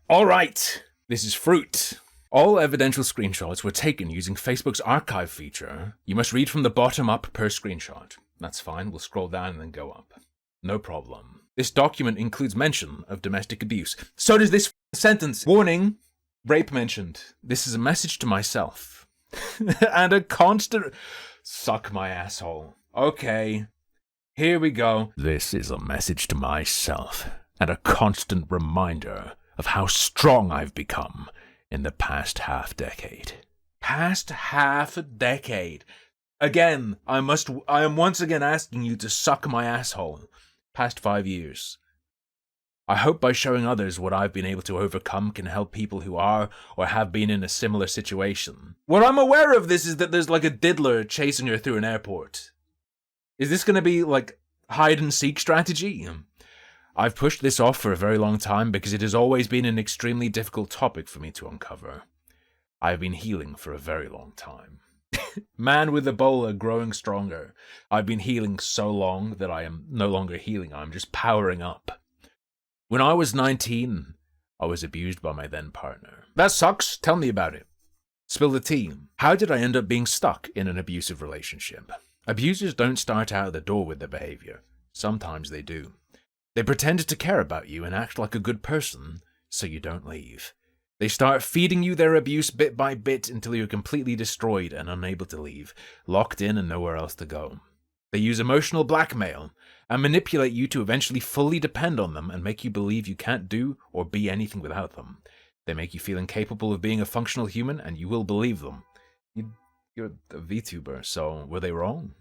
Alright, this is Fruit. All evidential screenshots were taken using Facebook's archive feature. You must read from the bottom up per screenshot. That's fine, we'll scroll down and then go up. No problem. This document includes mention of domestic abuse. So does this sentence. Warning, rape mentioned. This is a message to myself. And a constant... Suck my asshole. Okay, here we go. This is a message to myself, and a constant reminder of how strong I've become in the past half-decade. Past half-decade. Again, I am once again asking you to suck my asshole. Past 5 years. I hope by showing others what I've been able to overcome can help people who are or have been in a similar situation. What I'm aware of this is that there's like a diddler chasing her through an airport. Is this gonna be like hide-and-seek strategy? I've pushed this off for a very long time because it has always been an extremely difficult topic for me to uncover. I've been healing for a very long time. Man with Ebola growing stronger. I've been healing so long that I am no longer healing, I'm just powering up. When I was 19, I was abused by my then partner. That sucks, tell me about it. Spill the tea. How did I end up being stuck in an abusive relationship? Abusers don't start out the door with their behavior. Sometimes they do. They pretend to care about you and act like a good person, so you don't leave. They start feeding you their abuse bit by bit until you're completely destroyed and unable to leave, locked in and nowhere else to go. They use emotional blackmail and manipulate you to eventually fully depend on them and make you believe you can't do or be anything without them. They make you feel incapable of being a functional human, and you will believe them. You're a VTuber, so were they wrong?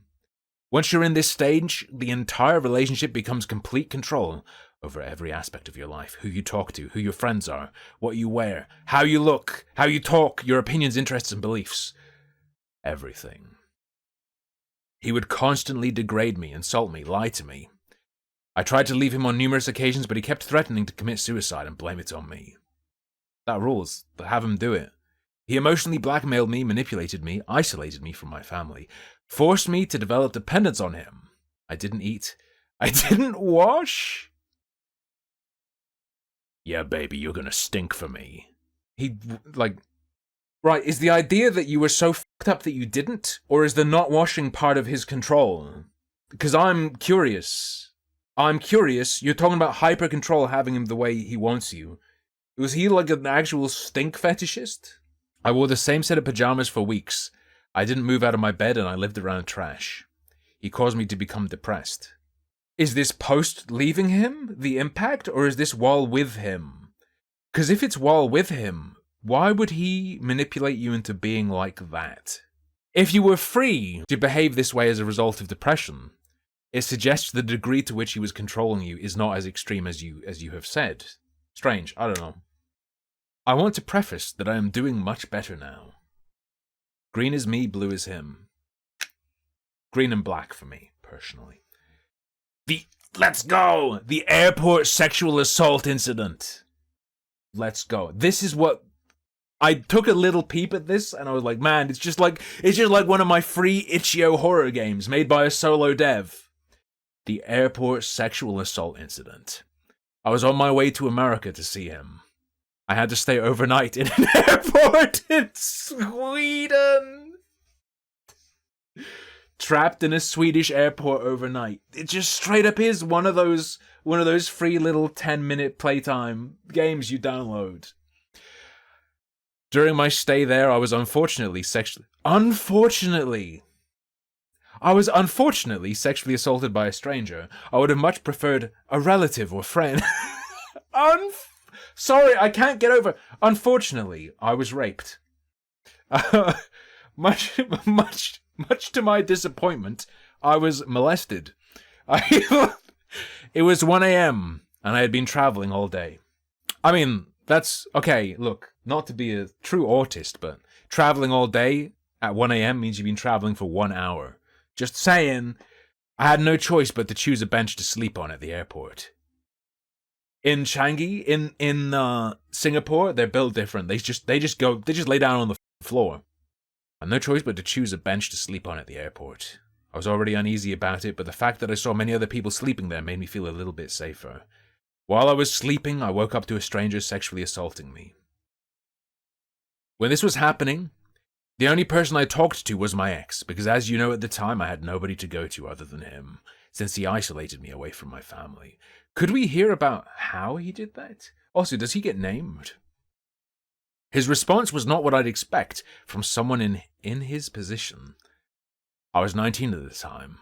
Once you're in this stage, the entire relationship becomes complete control over every aspect of your life. Who you talk to, who your friends are, what you wear, how you look, how you talk, your opinions, interests, and beliefs. Everything. He would constantly degrade me, insult me, lie to me. I tried to leave him on numerous occasions, but he kept threatening to commit suicide and blame it on me. That rules, but have him do it. He emotionally blackmailed me, manipulated me, isolated me from my family, forced me to develop dependence on him. I didn't eat. I didn't wash. Yeah, baby, you're gonna stink for me. Right, is the idea that you were so fucked up that you didn't? Or is the not washing part of his control? Because I'm curious. You're talking about hyper control having him the way he wants you. Was he like an actual stink fetishist? I wore the same set of pajamas for weeks. I didn't move out of my bed and I lived around trash. He caused me to become depressed. Is this post leaving him, the impact, or is this while with him? Because if it's while with him, why would he manipulate you into being like that? If you were free to behave this way as a result of depression, it suggests the degree to which he was controlling you is not as extreme as you have said. Strange, I don't know. I want to preface that I am doing much better now. Green is me, blue is him. Green and black for me, personally. Let's go! The airport sexual assault incident. Let's go. This is what... I took a little peep at this, and I was like, man, it's just like one of my free itch.io horror games made by a solo dev. The airport sexual assault incident. I was on my way to America to see him. I had to stay overnight in an airport in Sweden. Trapped in a Swedish airport overnight. It just straight up is one of those free little 10-minute playtime games you download. During my stay there, I was unfortunately sexually assaulted by a stranger. I would have much preferred a relative or friend. Sorry, I can't get over. Unfortunately, I was raped. Much to my disappointment, I was molested. It was 1 a.m. and I had been traveling all day. I mean, that's okay. Look, not to be a true autist, but traveling all day at 1 a.m. means you've been traveling for 1 hour. Just saying, I had no choice but to choose a bench to sleep on at the airport. In Changi, in Singapore, they're built different. They just lay down on the floor. I had no choice but to choose a bench to sleep on at the airport. I was already uneasy about it, but the fact that I saw many other people sleeping there made me feel a little bit safer. While I was sleeping, I woke up to a stranger sexually assaulting me. When this was happening, the only person I talked to was my ex, because as you know at the time I had nobody to go to other than him, since he isolated me away from my family. Could we hear about how he did that? Also, does he get named? His response was not what I'd expect from someone in his position. I was 19 at the time,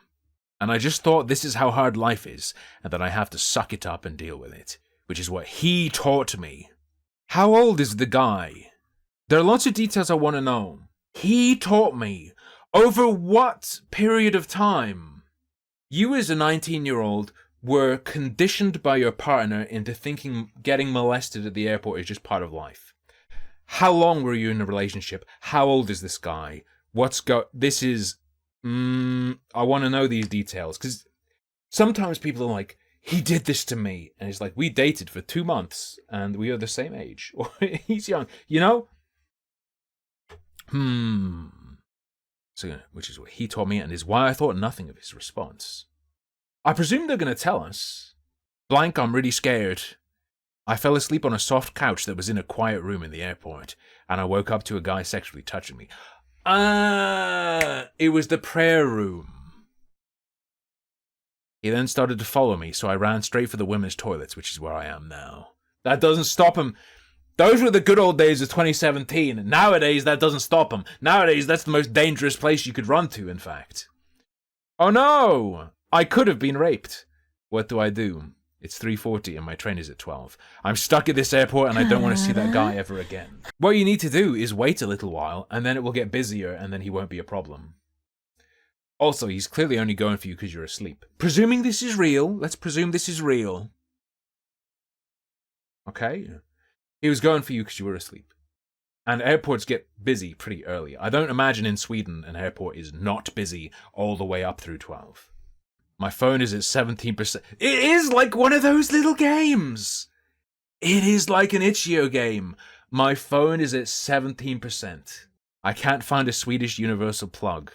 and I just thought this is how hard life is, and that I have to suck it up and deal with it, which is what he taught me. How old is the guy? There are lots of details I want to know. He taught me. Over what period of time? You as a 19-year-old were conditioned by your partner into thinking getting molested at the airport is just part of life. How long were you in a relationship? How old is this guy? This is... I want to know these details, because sometimes people are like, he did this to me, and it's like, we dated for 2 months, and we are the same age, or he's young, you know? So, which is what he taught me, and is why I thought nothing of his response. I presume they're going to tell us. Blank, I'm really scared. I fell asleep on a soft couch that was in a quiet room in the airport, and I woke up to a guy sexually touching me. It was the prayer room. He then started to follow me, so I ran straight for the women's toilets, which is where I am now. That doesn't stop him. Those were the good old days of 2017. Nowadays, that doesn't stop him. Nowadays, that's the most dangerous place you could run to, in fact. Oh no! I could have been raped. What do I do? It's 3:40 and my train is at 12. I'm stuck at this airport and I don't want to see that guy ever again. What you need to do is wait a little while, and then it will get busier, and then he won't be a problem. Also, he's clearly only going for you because you're asleep. Presuming this is real, let's presume this is real. Okay? He was going for you because you were asleep. And airports get busy pretty early. I don't imagine in Sweden an airport is not busy all the way up through 12. My phone is at 17%. It is like one of those little games. It is like an itch.io game. My phone is at 17%. I can't find a Swedish universal plug.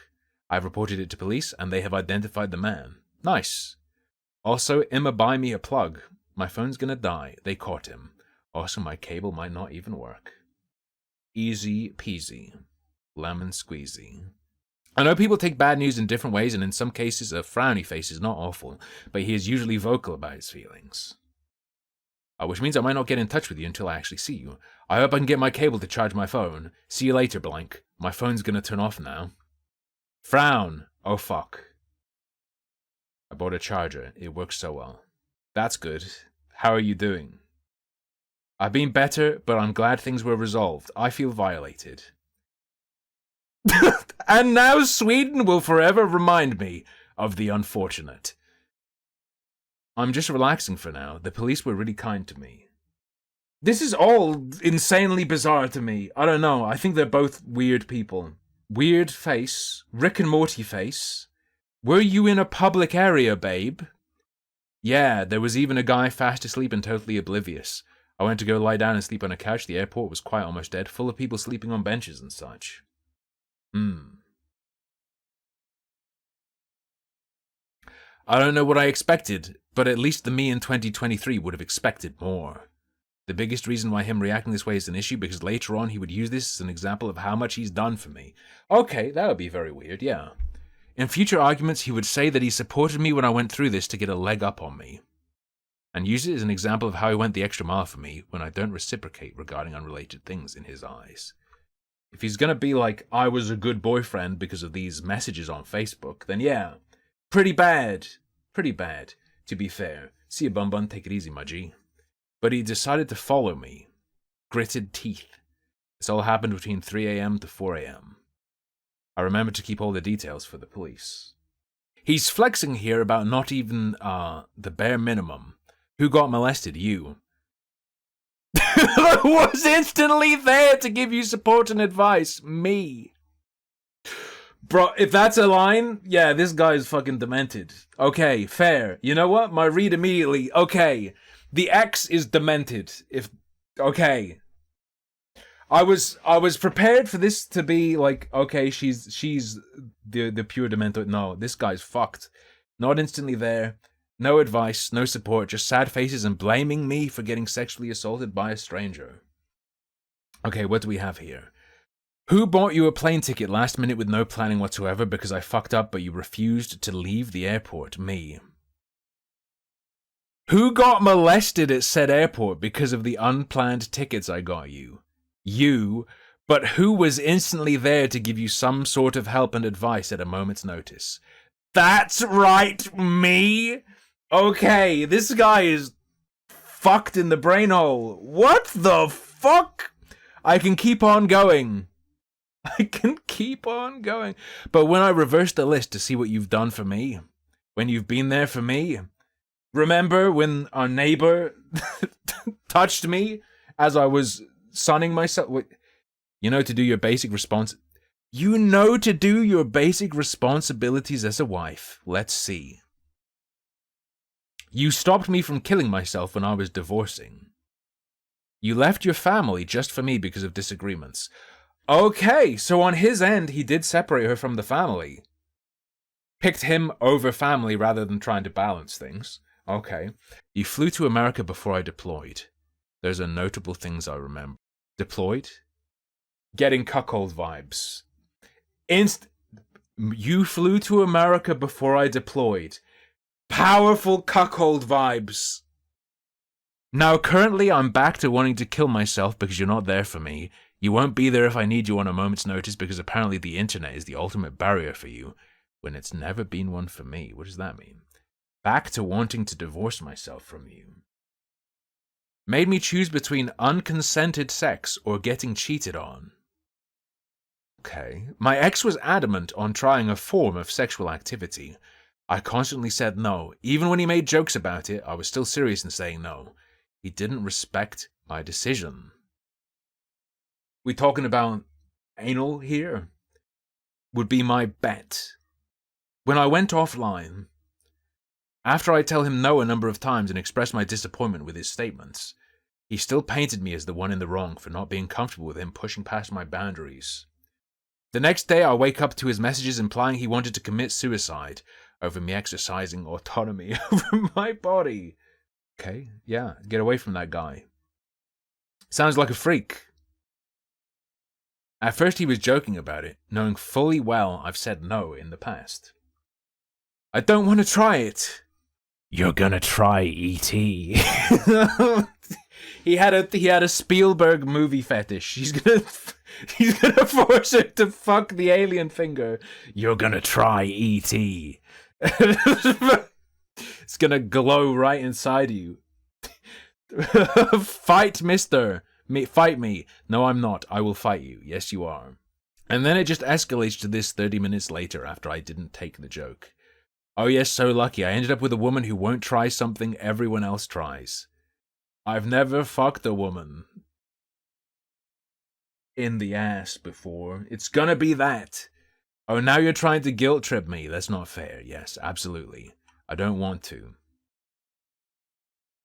I've reported it to police and they have identified the man. Nice. Also, Emma, buy me a plug. My phone's gonna die. They caught him. Also, my cable might not even work. Easy peasy. Lemon squeezy. I know people take bad news in different ways, and in some cases a frowny face is not awful, but he is usually vocal about his feelings. Which means I might not get in touch with you until I actually see you. I hope I can get my cable to charge my phone. See you later, blank. My phone's gonna turn off now. Frown. Oh fuck. I bought a charger. It works so well. That's good. How are you doing? I've been better, but I'm glad things were resolved. I feel violated. And now Sweden will forever remind me of the unfortunate. I'm just relaxing for now. The police were really kind to me. This is all insanely bizarre to me. I don't know. I think they're both weird people. Weird face. Rick and Morty face. Were you in a public area, babe? Yeah, there was even a guy fast asleep and totally oblivious. I went to go lie down and sleep on a couch. The airport was quite almost dead, full of people sleeping on benches and such. I don't know what I expected, but at least the me in 2023 would have expected more. The biggest reason why him reacting this way is an issue, because later on he would use this as an example of how much he's done for me. Okay, that would be very weird, yeah. In future arguments, he would say that he supported me when I went through this to get a leg up on me, and use it as an example of how he went the extra mile for me when I don't reciprocate regarding unrelated things in his eyes. If he's gonna be like, I was a good boyfriend because of these messages on Facebook, then yeah, pretty bad. Pretty bad, to be fair. See you, Bun Bun, take it easy, my G. But he decided to follow me. Gritted teeth. This all happened between 3 a.m. to 4 a.m. I remembered to keep all the details for the police. He's flexing here about not even, the bare minimum. Who got molested? You. I was instantly there to give you support and advice. Me. Bro, if that's a line, yeah, this guy's fucking demented. Okay, fair. You know what? My read immediately. Okay. The X is demented. Okay. I was prepared for this to be like, okay, she's the pure dementor. No, this guy's fucked. Not instantly there. No advice, no support, just sad faces and blaming me for getting sexually assaulted by a stranger. Okay, what do we have here? Who bought you a plane ticket last minute with no planning whatsoever because I fucked up but you refused to leave the airport? Me. Who got molested at said airport because of the unplanned tickets I got you? You. But who was instantly there to give you some sort of help and advice at a moment's notice? That's right, me? Okay, this guy is fucked in the brain hole. What the fuck? I can keep on going. I can keep on going. But when I reverse the list to see what you've done for me, when you've been there for me, remember when our neighbor touched me as I was sunning myself? You know to do your basic responsibilities as a wife. Let's see. You stopped me from killing myself when I was divorcing. You left your family just for me because of disagreements. Okay, so on his end, he did separate her from the family. Picked him over family rather than trying to balance things. Okay. You flew to America before I deployed. Those are notable things I remember. Deployed? Getting cuckold vibes. You flew to America before I deployed. Powerful cuckold vibes. Now, currently, I'm back to wanting to kill myself because you're not there for me. You won't be there if I need you on a moment's notice because apparently the internet is the ultimate barrier for you, when it's never been one for me. What does that mean? Back to wanting to divorce myself from you. Made me choose between unconsented sex or getting cheated on. Okay. My ex was adamant on trying a form of sexual activity. I constantly said no. Even when he made jokes about it, I was still serious in saying no. He didn't respect my decision. We talking about anal here? Would be my bet. When I went offline, after I tell him no a number of times and express my disappointment with his statements, he still painted me as the one in the wrong for not being comfortable with him pushing past my boundaries. The next day I wake up to his messages implying he wanted to commit suicide over me exercising autonomy over my body. Okay, yeah, get away from that guy. Sounds like a freak. At first he was joking about it, knowing fully well I've said no in the past. I don't want to try it. You're gonna try E.T. He had a Spielberg movie fetish. He's gonna force her to fuck the alien finger. You're gonna try E.T. It's gonna glow right inside you. Fight, mister. Fight me. No, I'm not. I will fight you. Yes, you are. And then it just escalates to this 30 minutes later after I didn't take the joke. Oh yes, so lucky. I ended up with a woman who won't try something everyone else tries. I've never fucked a woman in the ass before. It's gonna be that. Oh, now you're trying to guilt trip me. That's not fair. Yes, absolutely. I don't want to.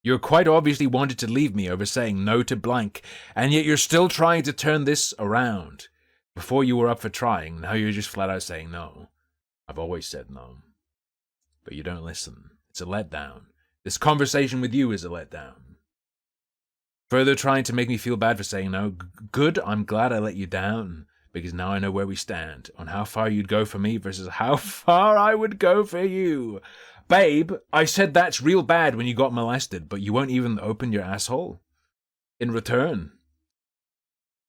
You quite obviously wanted to leave me over saying no to blank, and yet you're still trying to turn this around. Before you were up for trying, now you're just flat out saying no. I've always said no. But you don't listen. It's a letdown. This conversation with you is a letdown. Further trying to make me feel bad for saying no. Good, I'm glad I let you down, because now I know where we stand, on how far you'd go for me versus how far I would go for you. Babe, I said that's real bad when you got molested, but you won't even open your asshole. In return,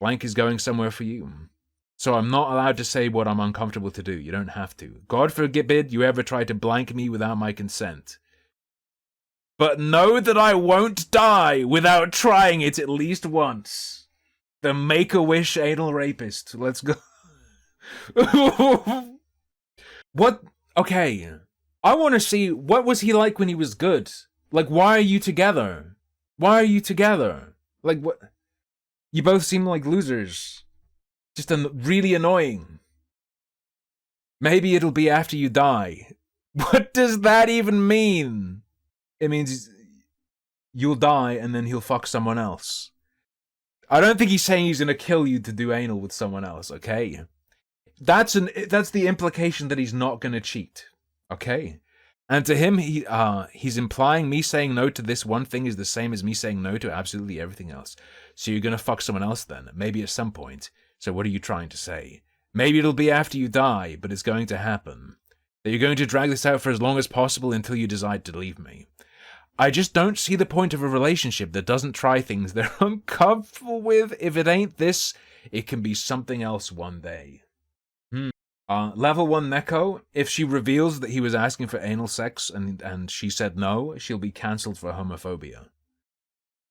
blank is going somewhere for you. So I'm not allowed to say what I'm uncomfortable to do. You don't have to. God forbid you ever try to blank me without my consent. But know that I won't die without trying it at least once. The Make-A-Wish anal rapist. Let's go. What? Okay. I want to see, what was he like when he was good? Like, why are you together? Why are you together? Like, what? You both seem like losers. Just really annoying. Maybe it'll be after you die. What does that even mean? It means you'll die and then he'll fuck someone else. I don't think he's saying he's gonna kill you to do anal with someone else, okay? That's the implication that he's not gonna cheat. Okay? And to him, he's implying me saying no to this one thing is the same as me saying no to absolutely everything else. So you're gonna fuck someone else then, maybe at some point. So what are you trying to say? Maybe it'll be after you die, but it's going to happen. That you're going to drag this out for as long as possible until you decide to leave me. I just don't see the point of a relationship that doesn't try things they're uncomfortable with. If it ain't this, it can be something else one day. Level 1 Neko, if she reveals that he was asking for anal sex and she said no, she'll be cancelled for homophobia.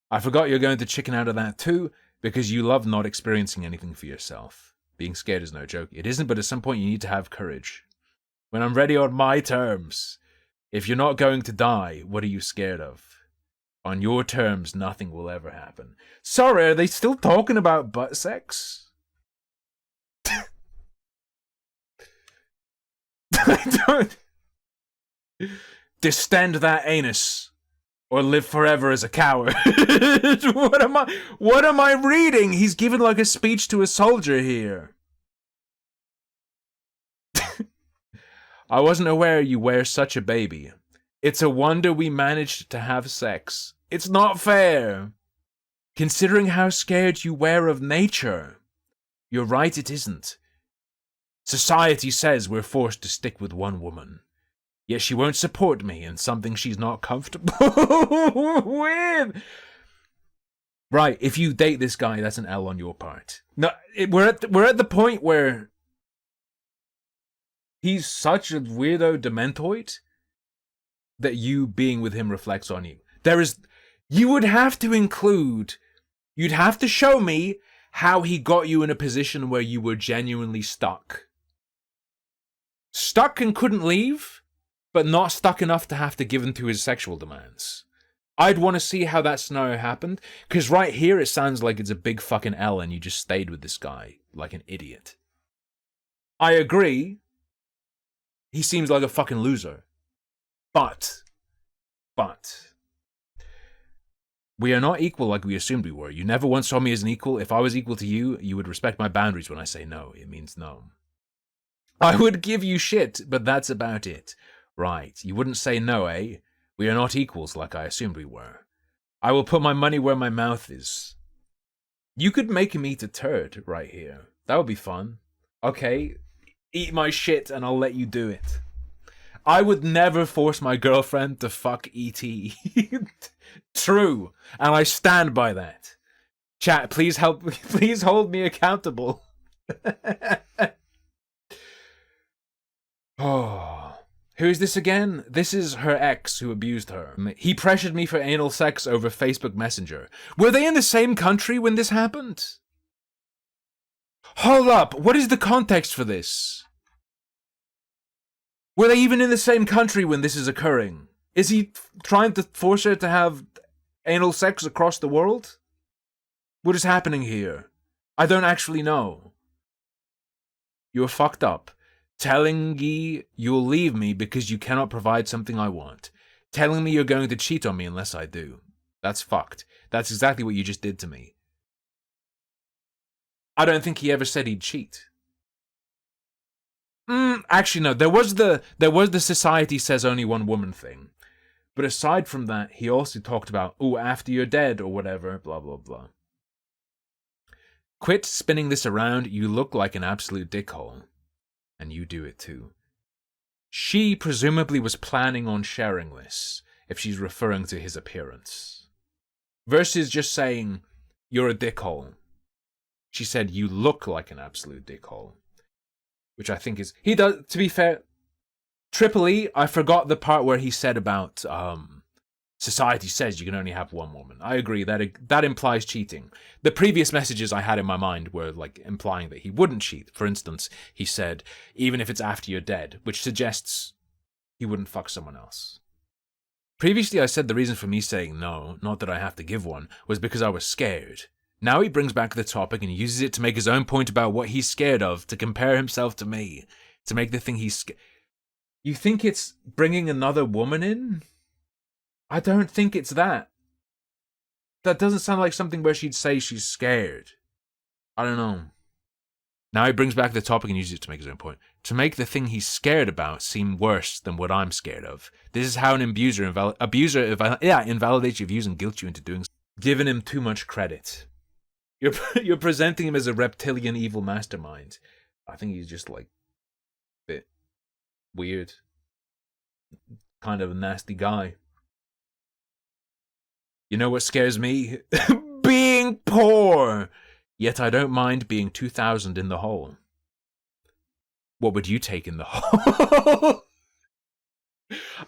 I forgot you're going to chicken out of that too, because you love not experiencing anything for yourself. Being scared is no joke. It isn't, but at some point you need to have courage. When I'm ready on my terms. If you're not going to die, what are you scared of? On your terms, nothing will ever happen. Sorry, are they still talking about butt sex? I don't... Distend that anus, or live forever as a coward. What am I reading? He's giving like a speech to a soldier here. I wasn't aware you were such a baby. It's a wonder we managed to have sex. It's not fair. Considering how scared you were of nature. You're right, it isn't. Society says we're forced to stick with one woman. Yet she won't support me in something she's not comfortable with. Right, if you date this guy, that's an L on your part. No, we're at the point where he's such a weirdo dementoid that you being with him reflects on you. You would have to include, you'd have to show me how he got you in a position where you were genuinely stuck. Stuck and couldn't leave, but not stuck enough to have to give in to his sexual demands. I'd want to see how that scenario happened, because right here it sounds like it's a big fucking L and you just stayed with this guy like an idiot. I agree. He seems like a fucking loser. But, we are not equal like we assumed we were. You never once saw me as an equal. If I was equal to you, you would respect my boundaries when I say no. It means no. I would give you shit, but that's about it. Right, you wouldn't say no, eh? We are not equals like I assumed we were. I will put my money where my mouth is. You could make him eat a turd right here. That would be fun. Okay, eat my shit and I'll let you do it. I would never force my girlfriend to fuck E.T. True, and I stand by that. Chat, please help. Please hold me accountable. Oh, who is this again? This is her ex who abused her. He pressured me for anal sex over Facebook Messenger. Were they in the same country when this happened? Hold up, what is the context for this? Were they even in the same country when this is occurring? Is he trying to force her to have anal sex across the world? What is happening here? I don't actually know. You're fucked up. Telling me you'll leave me because you cannot provide something I want. Telling me you're going to cheat on me unless I do. That's fucked. That's exactly what you just did to me. I don't think he ever said he'd cheat. Actually, no. There was the society says only one woman thing. But aside from that, he also talked about, after you're dead or whatever, blah, blah, blah. Quit spinning this around. You look like an absolute dickhole. And you do it too. She presumably was planning on sharing this, if she's referring to his appearance. Versus just saying, you're a dickhole. She said, you look like an absolute dickhole. Which I think is... He does, to be fair... Triple E, I forgot the part where he said about... society says you can only have one woman. I agree, that implies cheating. The previous messages I had in my mind were like implying that he wouldn't cheat. For instance, he said, even if it's after you're dead, which suggests he wouldn't fuck someone else. Previously I said the reason for me saying no, not that I have to give one, was because I was scared. Now he brings back the topic and uses it to make his own point about what he's scared of, to compare himself to me, to make the thing he's scared. You think it's bringing another woman in? I don't think it's that. That doesn't sound like something where she'd say she's scared. I don't know. Now he brings back the topic and uses it to make his own point. To make the thing he's scared about seem worse than what I'm scared of. This is how an abuser invalidates your views and guilt you into doing so. Giving him too much credit. You're presenting him as a reptilian evil mastermind. I think he's just like a bit weird. Kind of a nasty guy. You know what scares me? Being poor! Yet I don't mind being 2,000 in the hole. What would you take in the hole?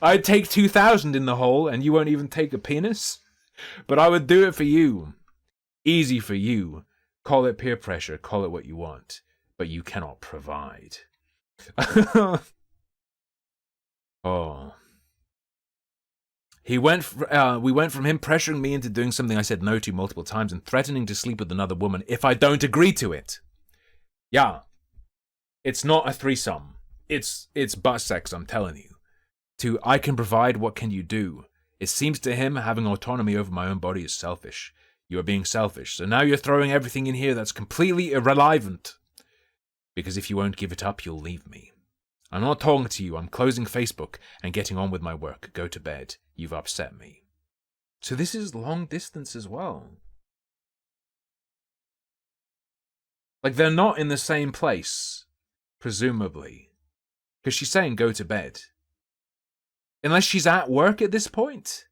I'd take 2,000 in the hole and you won't even take a penis? But I would do it for you. Easy for you. Call it peer pressure, call it what you want. But you cannot provide. Oh. We went from him pressuring me into doing something I said no to multiple times and threatening to sleep with another woman if I don't agree to it. Yeah. It's not a threesome. It's butt sex, I'm telling you. To I can provide, what can you do? It seems to him having autonomy over my own body is selfish. You are being selfish. So now you're throwing everything in here that's completely irrelevant. Because if you won't give it up, you'll leave me. I'm not talking to you. I'm closing Facebook and getting on with my work. Go to bed. You've upset me. So this is long distance as well. Like, they're not in the same place, presumably. Because she's saying go to bed. Unless she's at work at this point.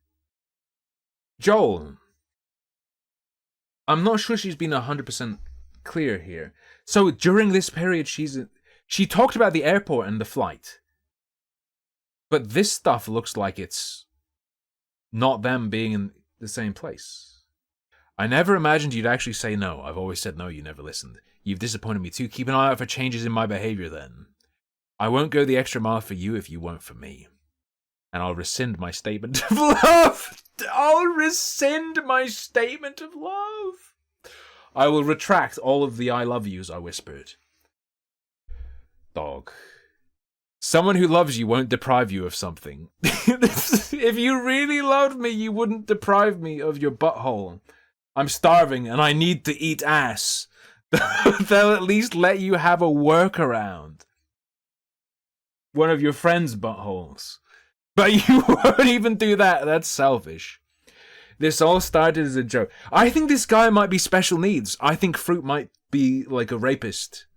Joel. I'm not sure she's been 100% clear here. So during this period, she talked about the airport and the flight. But this stuff looks like it's not them being in the same place. I never imagined you'd actually say no. I've always said no, you never listened. You've disappointed me too. Keep an eye out for changes in my behavior then. I won't go the extra mile for you if you won't for me. And I'll rescind my statement of love. I'll rescind my statement of love. I will retract all of the I love yous I whispered. Dog. Someone who loves you won't deprive you of something. If you really loved me, you wouldn't deprive me of your butthole. I'm starving and I need to eat ass. They'll at least let you have a workaround. One of your friend's buttholes. But you won't even do that. That's selfish. This all started as a joke. I think this guy might be special needs. I think Fruit might be like a rapist.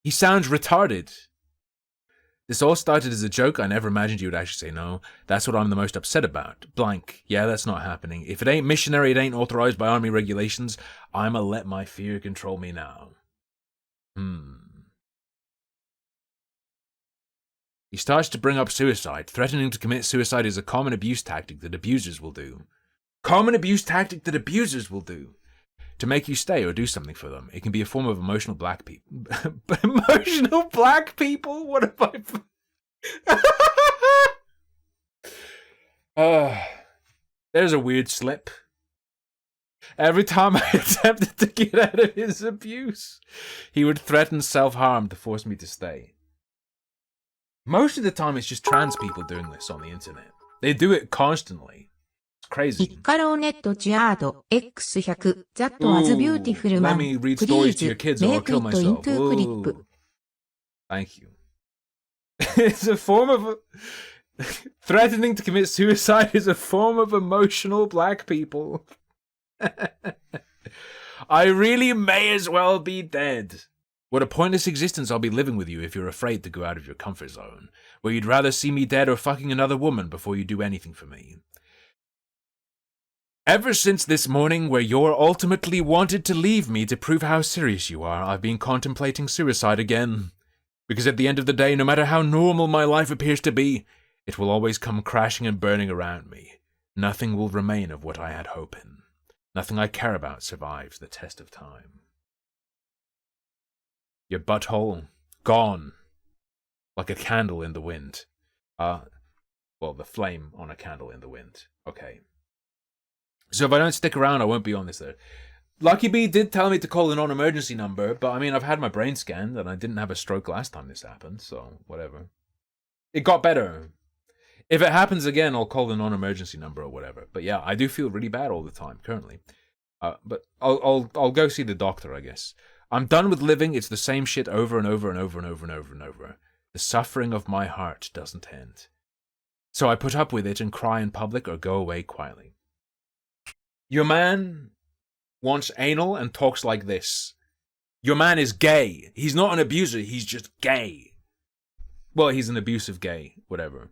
He sounds retarded. This all started as a joke. I never imagined you would actually say no. That's what I'm the most upset about. Blank. Yeah, that's not happening. If it ain't missionary, it ain't authorized by army regulations. I'ma let my fear control me now. He starts to bring up suicide. Threatening to commit suicide is a common abuse tactic that abusers will do. Common abuse tactic that abusers will do. To make you stay or do something for them. It can be a form of emotional black people. Emotional black people? What have I... there's a weird slip. Every time I attempted to get out of his abuse, he would threaten self-harm to force me to stay. Most of the time it's just trans people doing this on the internet. They do it constantly. It's crazy. Let me read stories to your kids or I'll kill myself. Ooh. Thank you. It's a form of... Threatening to commit suicide is a form of emotional black people. I really may as well be dead. What a pointless existence I'll be living with you if you're afraid to go out of your comfort zone, where you'd rather see me dead or fucking another woman before you do anything for me. Ever since this morning where you're ultimately wanted to leave me to prove how serious you are, I've been contemplating suicide again. Because at the end of the day, no matter how normal my life appears to be, it will always come crashing and burning around me. Nothing will remain of what I had hope in. Nothing I care about survives the test of time. Your butthole, gone. Like a candle in the wind. Well, the flame on a candle in the wind. Okay. So if I don't stick around, I won't be on this there. Lucky Bee did tell me to call a non-emergency number, but I mean, I've had my brain scanned and I didn't have a stroke last time this happened, so whatever. It got better. If it happens again, I'll call the non-emergency number or whatever. But yeah, I do feel really bad all the time currently. But I'll go see the doctor, I guess. I'm done with living. It's the same shit over and over and over and over and over and over. The suffering of my heart doesn't end. So I put up with it and cry in public or go away quietly. Your man wants anal and talks like this. Your man is gay. He's not an abuser. He's just gay. Well, he's an abusive gay. Whatever.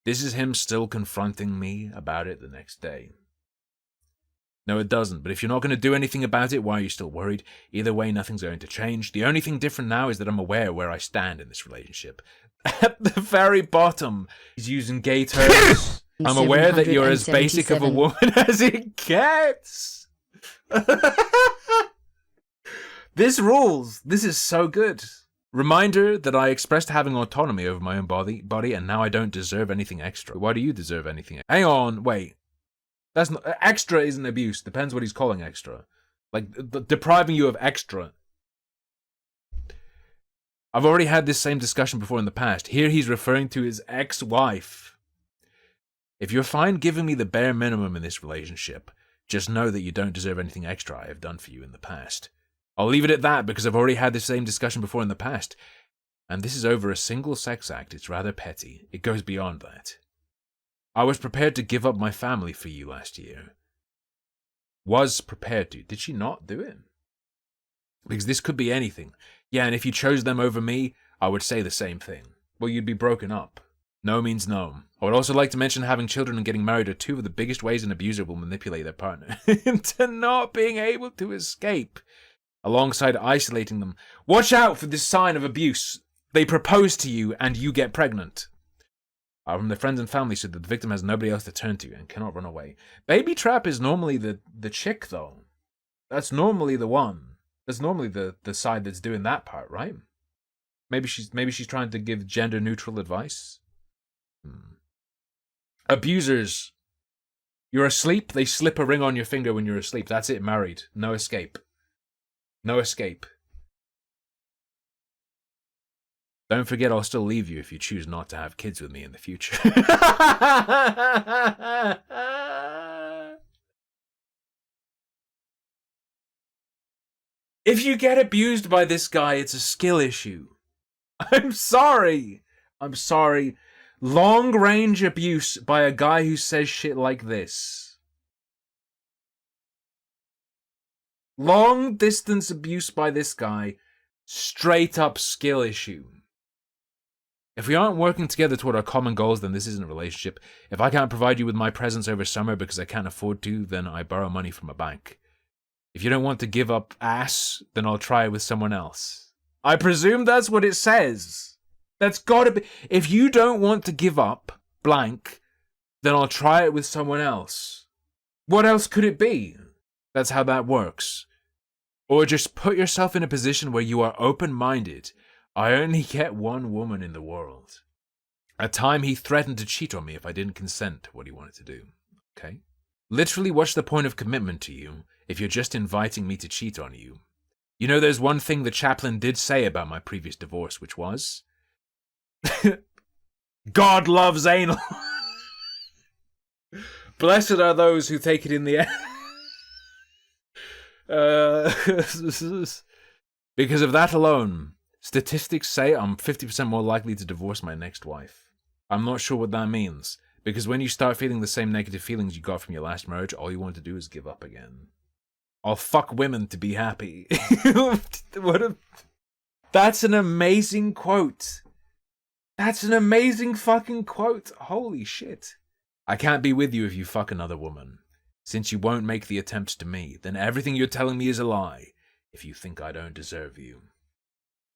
This is him still confronting me about it the next day. No, it doesn't. But if you're not going to do anything about it, why are you still worried? Either way, nothing's going to change. The only thing different now is that I'm aware where I stand in this relationship. At the very bottom, he's using gay terms. I'm aware that you're as basic of a woman as it gets. This rules. This is so good. Reminder that I expressed having autonomy over my own body, and now I don't deserve anything extra. Why do you deserve anything? Hang on, wait. That's not extra. Isn't abuse. Depends what he's calling extra. Like depriving you of extra. I've already had this same discussion before in the past. Here he's referring to his ex-wife. If you're fine giving me the bare minimum in this relationship, just know that you don't deserve anything extra I have done for you in the past. I'll leave it at that because I've already had this same discussion before in the past. And this is over a single sex act. It's rather petty. It goes beyond that. I was prepared to give up my family for you last year. Was prepared to. Did she not do it? Because this could be anything. Yeah, and if you chose them over me, I would say the same thing. Well, you'd be broken up. No means no. I would also like to mention having children and getting married are two of the biggest ways an abuser will manipulate their partner into not being able to escape, alongside isolating them. Watch out for this sign of abuse. They propose to you and you get pregnant. From their friends and family said that the victim has nobody else to turn to and cannot run away. Baby trap is normally the chick, though. That's normally the one. That's normally the side that's doing that part, right? Maybe she's trying to give gender neutral advice. Abusers. You're asleep, they slip a ring on your finger when you're asleep. That's it, married. No escape. No escape. Don't forget I'll still leave you if you choose not to have kids with me in the future. If you get abused by this guy, it's a skill issue. I'm sorry. I'm sorry. Long-range abuse by a guy who says shit like this. Long-distance abuse by this guy. Straight-up skill issue. If we aren't working together toward our common goals, then this isn't a relationship. If I can't provide you with my presence over summer because I can't afford to, then I borrow money from a bank. If you don't want to give up ass, then I'll try it with someone else. I presume that's what it says. That's gotta be... If you don't want to give up blank, then I'll try it with someone else. What else could it be? That's how that works. Or just put yourself in a position where you are open-minded. I only get one woman in the world. At time he threatened to cheat on me if I didn't consent to what he wanted to do. Okay? Literally, what's the point of commitment to you if you're just inviting me to cheat on you? You know, there's one thing the chaplain did say about my previous divorce, which was... God loves anal. Blessed are those who take it in the end. Because of that alone, statistics say I'm 50% more likely to divorce my next wife. I'm not sure what that means, because when you start feeling the same negative feelings you got from your last marriage, all you want to do is give up again. I'll fuck women to be happy. That's an amazing quote. That's an amazing fucking quote. Holy shit. I can't be with you if you fuck another woman. Since you won't make the attempt to me, then everything you're telling me is a lie, if you think I don't deserve you.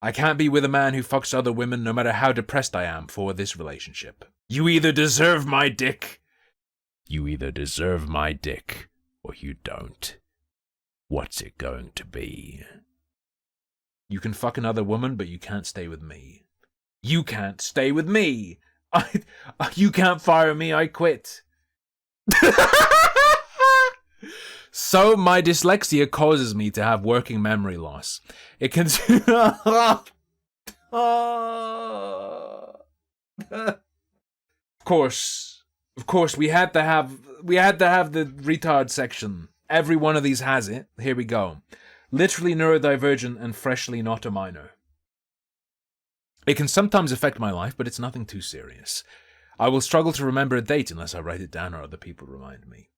I can't be with a man who fucks other women no matter how depressed I am for this relationship. You either deserve my dick. You either deserve my dick, or you don't. What's it going to be? You can fuck another woman, but you can't stay with me. You can't stay with me. You can't fire me, I quit. So my dyslexia causes me to have working memory loss. It can... Of course, we had to have the retard section. Every one of these has it. Here we go. literally neurodivergent and freshly not a minor. It can sometimes affect my life, but it's nothing too serious. I will struggle to remember a date unless I write it down or other people remind me.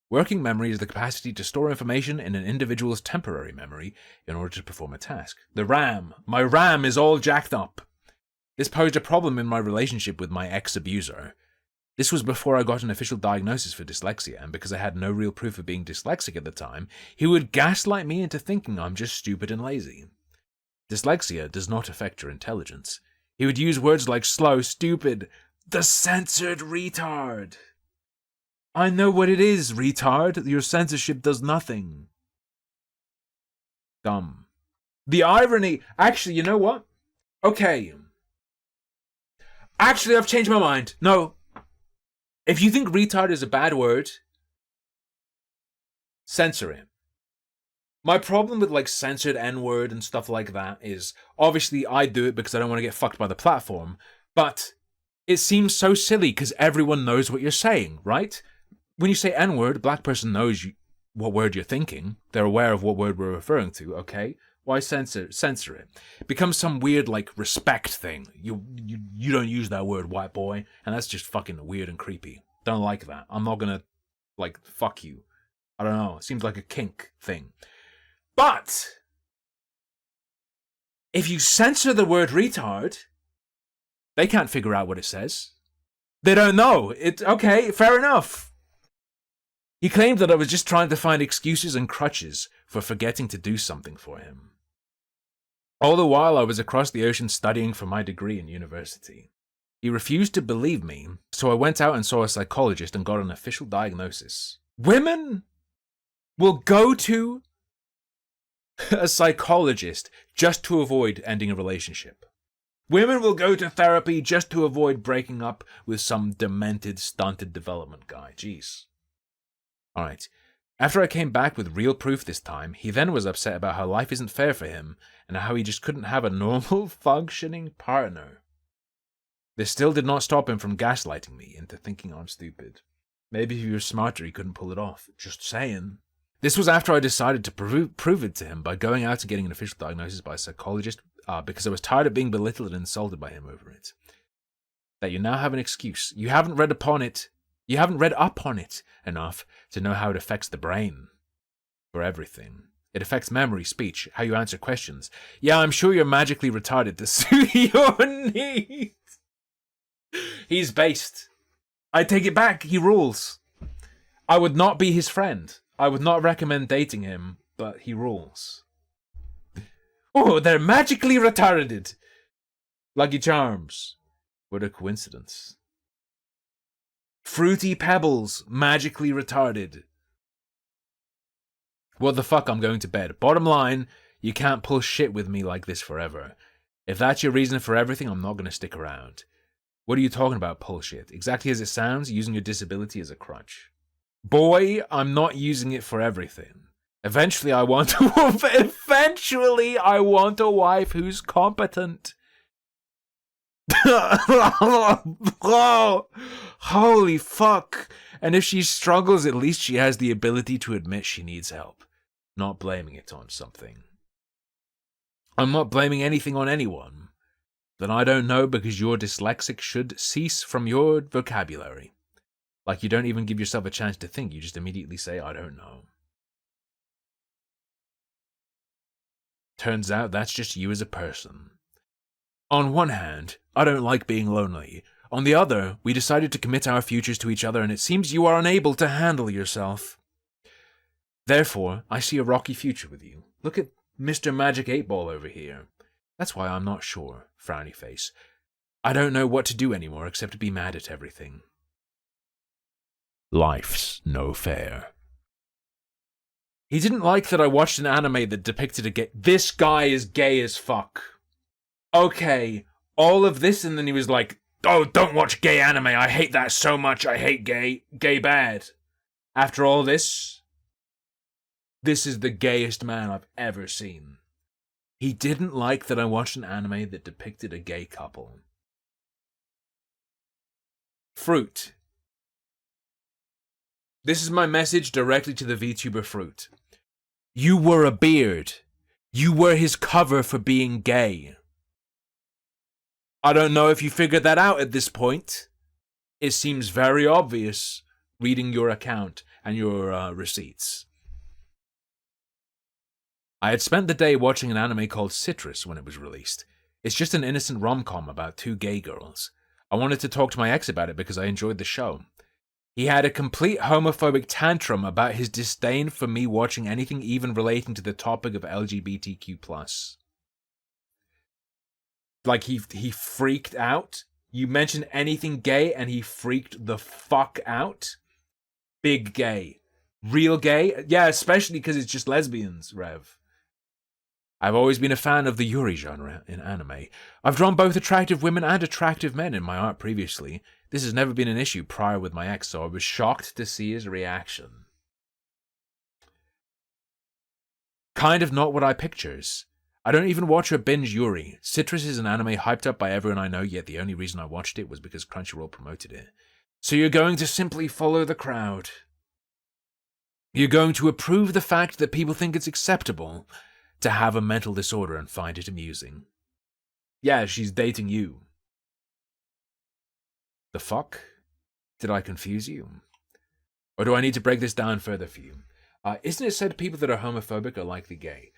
Working memory is the capacity to store information in an individual's temporary memory in order to perform a task. The RAM. My RAM is all jacked up. This posed a problem in my relationship with my ex-abuser. This was before I got an official diagnosis for dyslexia, and because I had no real proof of being dyslexic at the time, he would gaslight me into thinking I'm just stupid and lazy. Dyslexia does not affect your intelligence. He would use words like slow, stupid, the censored retard. I know what it is, retard. Your censorship does nothing. Dumb. The irony... Actually, you know what? Okay. Actually, I've changed my mind. No. If you think retard is a bad word, censor it. My problem with like censored N-word and stuff like that is, obviously I do it because I don't want to get fucked by the platform, but it seems so silly because everyone knows what you're saying, right? When you say N-word, a black person knows what word you're thinking. They're aware of what word we're referring to, okay? Why censor it? It becomes some weird, like, respect thing. You don't use that word, white boy, and that's just fucking weird and creepy. Don't like that. I'm not gonna, like, fuck you. I don't know. It seems like a kink thing. But if you censor the word retard, they can't figure out what it says. They don't know. Okay, fair enough. He claimed that I was just trying to find excuses and crutches for forgetting to do something for him. All the while I was across the ocean studying for my degree in university. He refused to believe me, so I went out and saw a psychologist and got an official diagnosis. Women will go to a psychologist just to avoid ending a relationship. Women will go to therapy just to avoid breaking up with some demented, stunted development guy. Jeez. Alright. After I came back with real proof this time, he then was upset about how life isn't fair for him and how he just couldn't have a normal, functioning partner. This still did not stop him from gaslighting me into thinking I'm stupid. Maybe if he was smarter, he couldn't pull it off. Just saying. This was after I decided to prove it to him by going out and getting an official diagnosis by a psychologist because I was tired of being belittled and insulted by him over it. That you now have an excuse. You haven't read up on it enough to know how it affects the brain. For everything. It affects memory, speech, how you answer questions. Yeah, I'm sure you're magically retarded to suit your needs. He's based. I take it back, he rules. I would not be his friend. I would not recommend dating him, but he rules. Oh, they're magically retarded. Lucky Charms. What a coincidence. Fruity Pebbles, magically retarded. What the fuck, I'm going to bed. Bottom line, you can't pull shit with me like this forever. If that's your reason for everything, I'm not going to stick around. What are you talking about, bullshit? Exactly as it sounds, using your disability as a crutch. Boy, I'm not using it for everything. Eventually, I want a wife who's competent. Oh, holy fuck. And if she struggles, at least she has the ability to admit she needs help. Not blaming it on something. I'm not blaming anything on anyone. Then I don't know because your dyslexic should cease from your vocabulary. Like you don't even give yourself a chance to think, you just immediately say, I don't know. Turns out that's just you as a person. On one hand, I don't like being lonely. On the other, we decided to commit our futures to each other and it seems you are unable to handle yourself. Therefore, I see a rocky future with you. Look at Mr. Magic 8-Ball over here. That's why I'm not sure, frowny face. I don't know what to do anymore except be mad at everything. Life's no fair. He didn't like that I watched an anime that depicted a gay... This guy is gay as fuck. Okay, all of this and then he was like, oh, don't watch gay anime, I hate that so much, I hate gay bad. After all this is the gayest man I've ever seen. He didn't like that I watched an anime that depicted a gay couple. Fruit. This is my message directly to the VTuber Fruit. You were a beard. You were his cover for being gay. I don't know if you figured that out at this point. It seems very obvious reading your account and your receipts. I had spent the day watching an anime called Citrus when it was released. It's just an innocent rom-com about two gay girls. I wanted to talk to my ex about it because I enjoyed the show. He had a complete homophobic tantrum about his disdain for me watching anything even relating to the topic of LGBTQ+. Like, he freaked out. You mentioned anything gay and he freaked the fuck out. Big gay. Real gay? Yeah, especially because it's just lesbians, Rev. I've always been a fan of the yuri genre in anime. I've drawn both attractive women and attractive men in my art previously. This has never been an issue prior with my ex, so I was shocked to see his reaction. Kind of not what I pictures. I don't even watch or binge Yuri. Citrus is an anime hyped up by everyone I know, yet the only reason I watched it was because Crunchyroll promoted it. So you're going to simply follow the crowd. You're going to approve the fact that people think it's acceptable to have a mental disorder and find it amusing. Yeah, she's dating you. The fuck? Did I confuse you? Or do I need to break this down further for you? Isn't it said people that are homophobic are likely gay?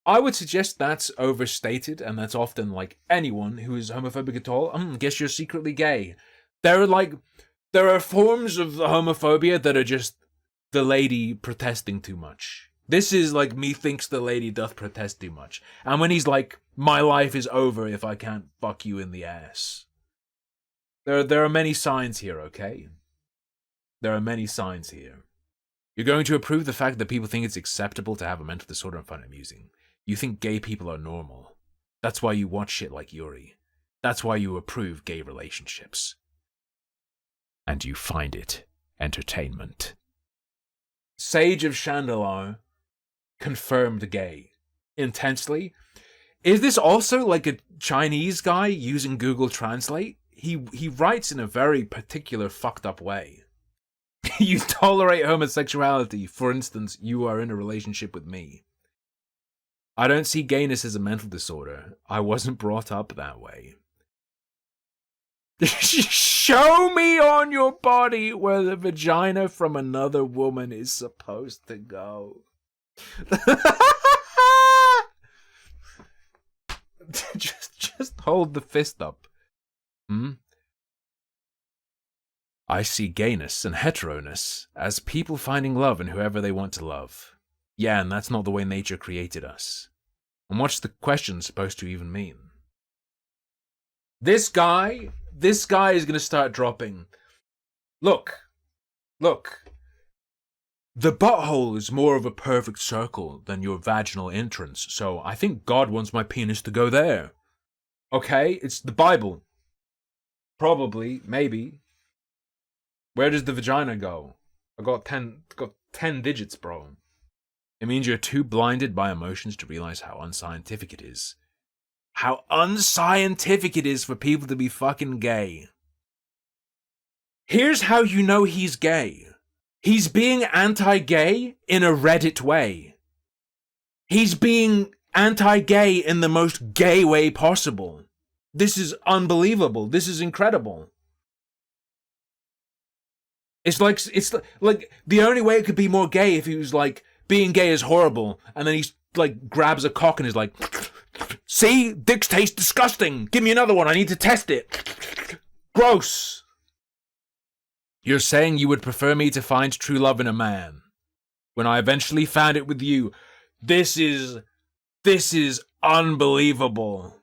I would suggest that's overstated, and that's often like anyone who is homophobic at all. Guess you're secretly gay. There are forms of homophobia that are just the lady protesting too much. This is like methinks the lady doth protest too much. And when he's like, my life is over if I can't fuck you in the ass. There are many signs here, okay? There are many signs here. You're going to approve the fact that people think it's acceptable to have a mental disorder and find it amusing. You think gay people are normal. That's why you watch shit like Yuri. That's why you approve gay relationships. And you find it entertainment. Sage of Chandelar confirmed gay. Intensely. Is this also like a Chinese guy using Google Translate? He writes in a very particular fucked up way. You tolerate homosexuality. For instance, you are in a relationship with me. I don't see gayness as a mental disorder. I wasn't brought up that way. Show me on your body where the vagina from another woman is supposed to go. just hold the fist up. I see gayness and heteroness as people finding love in whoever they want to love. Yeah, and that's not the way nature created us. And what's the question supposed to even mean? This guy is going to start dropping. Look. The butthole is more of a perfect circle than your vaginal entrance, so I think God wants my penis to go there. Okay, it's the Bible. Probably, maybe. Where does the vagina go? I got 10 digits, bro. It means you're too blinded by emotions to realize how unscientific it is. How unscientific it is for people to be fucking gay. Here's how you know he's gay. He's being anti-gay in a Reddit way. He's being anti-gay in the most gay way possible. This is unbelievable. This is incredible. It's like the only way it could be more gay if he was like, being gay is horrible, and then he's like grabs a cock and is like, see, dicks taste disgusting. Give me another one. I need to test it. Gross. You're saying you would prefer me to find true love in a man when I eventually found it with you. This is unbelievable.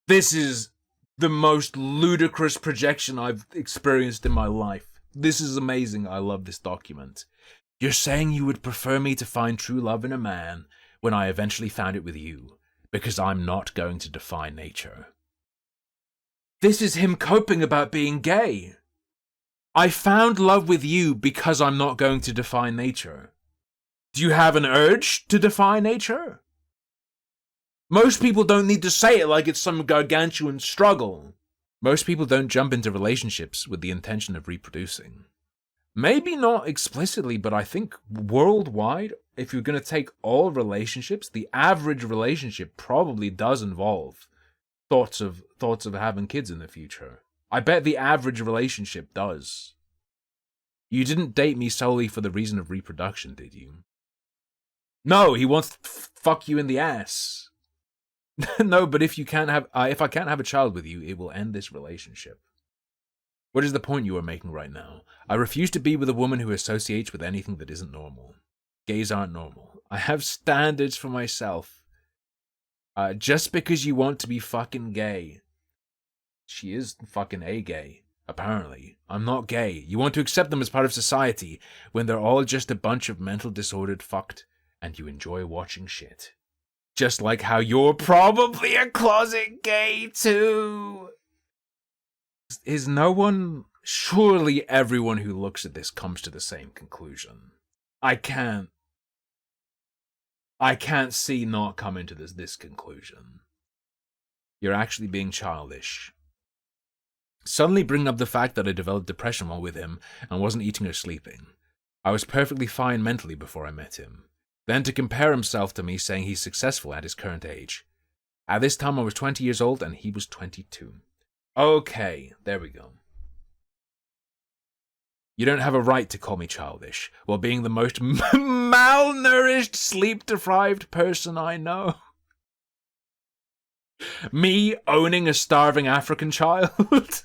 This is the most ludicrous projection I've experienced in my life. This is amazing. I love this document. You're saying you would prefer me to find true love in a man when I eventually found it with you, because I'm not going to defy nature. This is him coping about being gay. I found love with you because I'm not going to defy nature. Do you have an urge to defy nature? Most people don't need to say it like it's some gargantuan struggle. Most people don't jump into relationships with the intention of reproducing. Maybe not explicitly, but I think worldwide, if you're going to take all relationships, the average relationship probably does involve thoughts of having kids in the future. I bet the average relationship does. You didn't date me solely for the reason of reproduction, did you? No, he wants to fuck you in the ass. No, but if I can't have a child with you, it will end this relationship. What is the point you are making right now? I refuse to be with a woman who associates with anything that isn't normal. Gays aren't normal. I have standards for myself. Just because you want to be fucking gay. She is fucking gay, apparently. I'm not gay. You want to accept them as part of society when they're all just a bunch of mental disordered fucked and you enjoy watching shit. Just like how you're probably a closet gay too. Is no one... Surely everyone who looks at this comes to the same conclusion. I can't see not coming to this conclusion. You're actually being childish. Suddenly bringing up the fact that I developed depression while with him and wasn't eating or sleeping. I was perfectly fine mentally before I met him. Then to compare himself to me saying he's successful at his current age. At this time I was 20 years old and he was 22. Okay, there we go. You don't have a right to call me childish, while being the most malnourished, sleep-deprived person I know. Me owning a starving African child?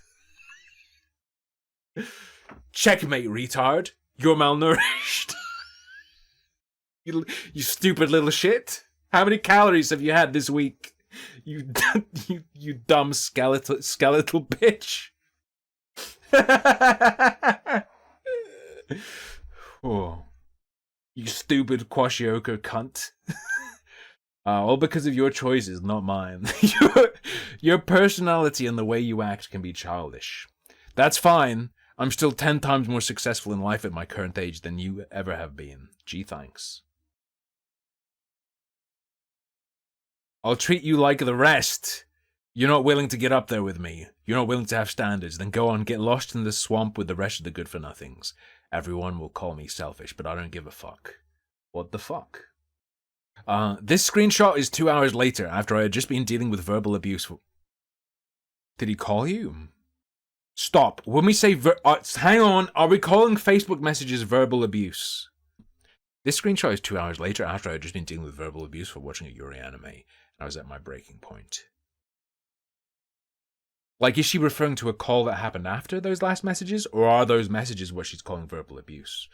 Checkmate, retard. You're malnourished. You stupid little shit. How many calories have you had this week? You dumb skeletal bitch. Oh, you stupid Kwashiorkor cunt. All because of your choices, not mine. Your personality and the way you act can be childish. That's fine. I'm still 10 times more successful in life at my current age than you ever have been. Gee, thanks. I'll treat you like the rest. You're not willing to get up there with me. You're not willing to have standards. Then go on, get lost in the swamp with the rest of the good-for-nothings. Everyone will call me selfish, but I don't give a fuck. What the fuck? This screenshot is 2 hours later, after I had just been dealing with verbal abuse. Did he call you? Stop. When we say hang on, are we calling Facebook messages verbal abuse? This screenshot is 2 hours later, after I had just been dealing with verbal abuse for watching a Yuri anime, and I was at my breaking point. Like, is she referring to a call that happened after those last messages, or are those messages what she's calling verbal abuse?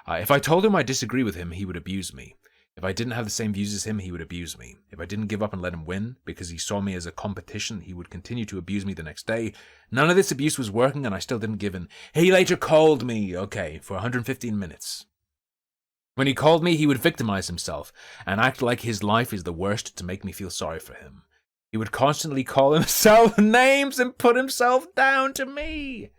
If I told him I disagree with him, he would abuse me. If I didn't have the same views as him, he would abuse me. If I didn't give up and let him win, because he saw me as a competition, he would continue to abuse me the next day. None of this abuse was working, and I still didn't give in. He later called me, okay, for 115 minutes. When he called me, he would victimize himself, and act like his life is the worst to make me feel sorry for him. He would constantly call himself names and put himself down to me.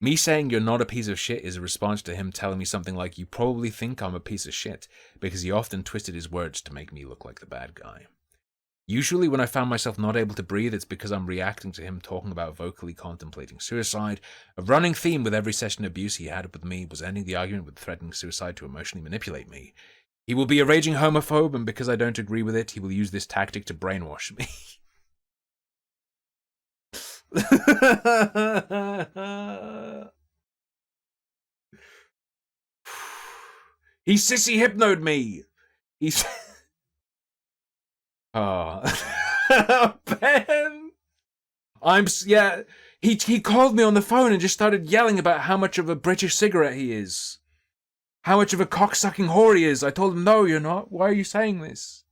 Me saying you're not a piece of shit is a response to him telling me something like, you probably think I'm a piece of shit, because he often twisted his words to make me look like the bad guy. Usually when I found myself not able to breathe, it's because I'm reacting to him talking about vocally contemplating suicide. A running theme with every session of abuse he had with me was ending the argument with threatening suicide to emotionally manipulate me. He will be a raging homophobe, and because I don't agree with it, he will use this tactic to brainwash me. He sissy hypnoed me. He's Ben. He called me on the phone and just started yelling about how much of a British cigarette he is. How much of a cocksucking whore he is. I told him, no, you're not. Why are you saying this?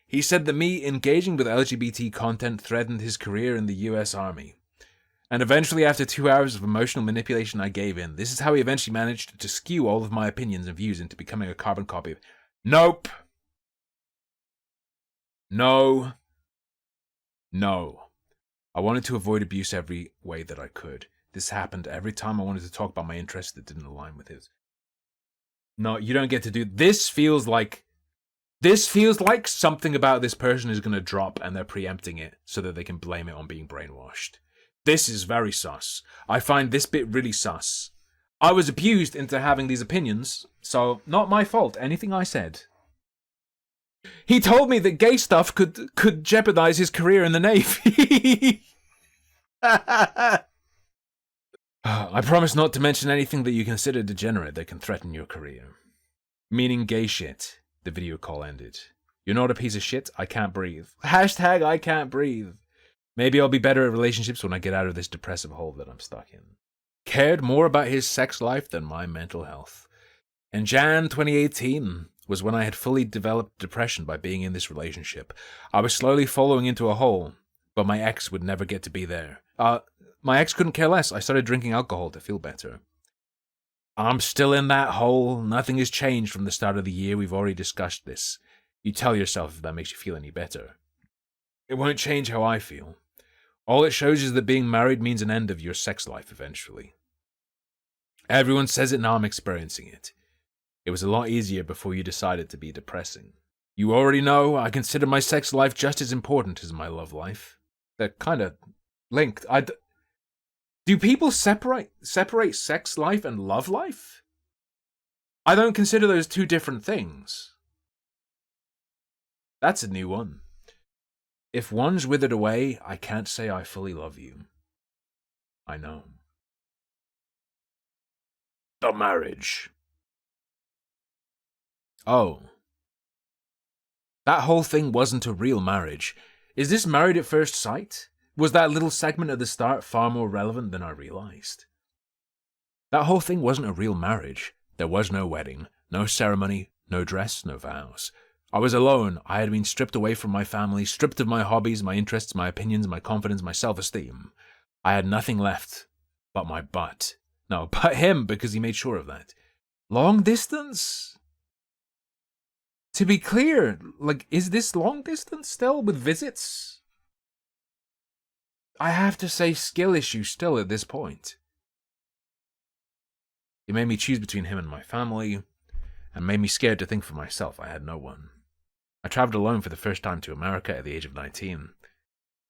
He said that me engaging with LGBT content threatened his career in the US Army. And eventually, after 2 hours of emotional manipulation, I gave in. This is how he eventually managed to skew all of my opinions and views into becoming a carbon copy of... Nope. No. I wanted to avoid abuse every way that I could. This happened every time I wanted to talk about my interests that didn't align with his. No, you don't get to do... This feels like something about this person is going to drop and they're preempting it so that they can blame it on being brainwashed. This is very sus. I find this bit really sus. I was abused into having these opinions, so not my fault, anything I said. He told me that gay stuff could jeopardize his career in the Navy. I promise not to mention anything that you consider degenerate that can threaten your career. Meaning gay shit. The video call ended. You're not a piece of shit, I can't breathe. Hashtag I can't breathe. Maybe I'll be better at relationships when I get out of this depressive hole that I'm stuck in. Cared more about his sex life than my mental health. In Jan 2018 was when I had fully developed depression by being in this relationship. I was slowly following into a hole, but my ex would never get to be there. My ex couldn't care less. I started drinking alcohol to feel better. I'm still in that hole. Nothing has changed from the start of the year. We've already discussed this. You tell yourself if that makes you feel any better. It won't change how I feel. All it shows is that being married means an end of your sex life eventually. Everyone says it, now I'm experiencing it. It was a lot easier before you decided to be depressing. You already know I consider my sex life just as important as my love life. They're kind of linked. Do people separate sex life and love life? I don't consider those two different things. That's a new one. If one's withered away, I can't say I fully love you. I know. The marriage. Oh. That whole thing wasn't a real marriage. Is this Married at First Sight? Was that little segment at the start far more relevant than I realized? That whole thing wasn't a real marriage. There was no wedding, no ceremony, no dress, no vows. I was alone. I had been stripped away from my family, stripped of my hobbies, my interests, my opinions, my confidence, my self-esteem. I had nothing left but my butt. No, but him, because he made sure of that. Long distance? To be clear, is this long distance still with visits? I have to say skill issue still at this point. It made me choose between him and my family, and made me scared to think for myself. I had no one. I traveled alone for the first time to America at the age of 19.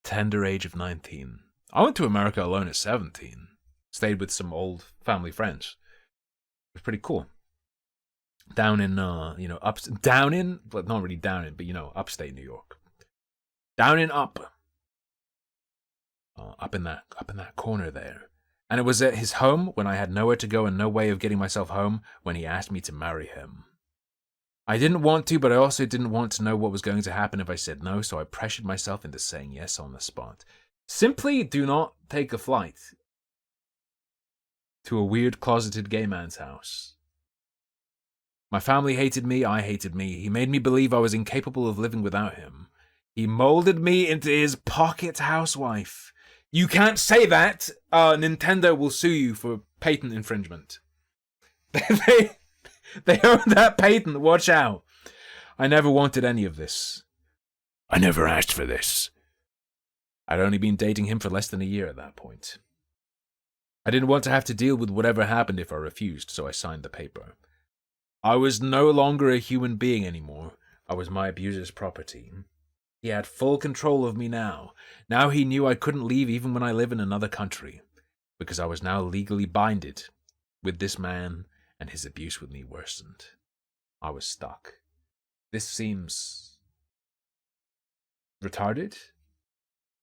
Tender age of 19. I went to America alone at 17. Stayed with some old family friends. It was pretty cool. Down in, but not really down in, but upstate New York. Down in up in that corner there. And it was at his home when I had nowhere to go and no way of getting myself home when he asked me to marry him. I didn't want to, but I also didn't want to know what was going to happen if I said no, so I pressured myself into saying yes on the spot. Simply do not take a flight to a weird closeted gay man's house. My family hated me, I hated me. He made me believe I was incapable of living without him. He molded me into his pocket housewife. You can't say that. Nintendo will sue you for patent infringement. They own that patent, watch out. I never wanted any of this. I never asked for this. I'd only been dating him for less than a year at that point. I didn't want to have to deal with whatever happened if I refused, so I signed the paper. I was no longer a human being anymore. I was my abuser's property. He had full control of me now. Now he knew I couldn't leave even when I live in another country, because I was now legally binded with this man, and his abuse with me worsened. I was stuck. This seems retarded?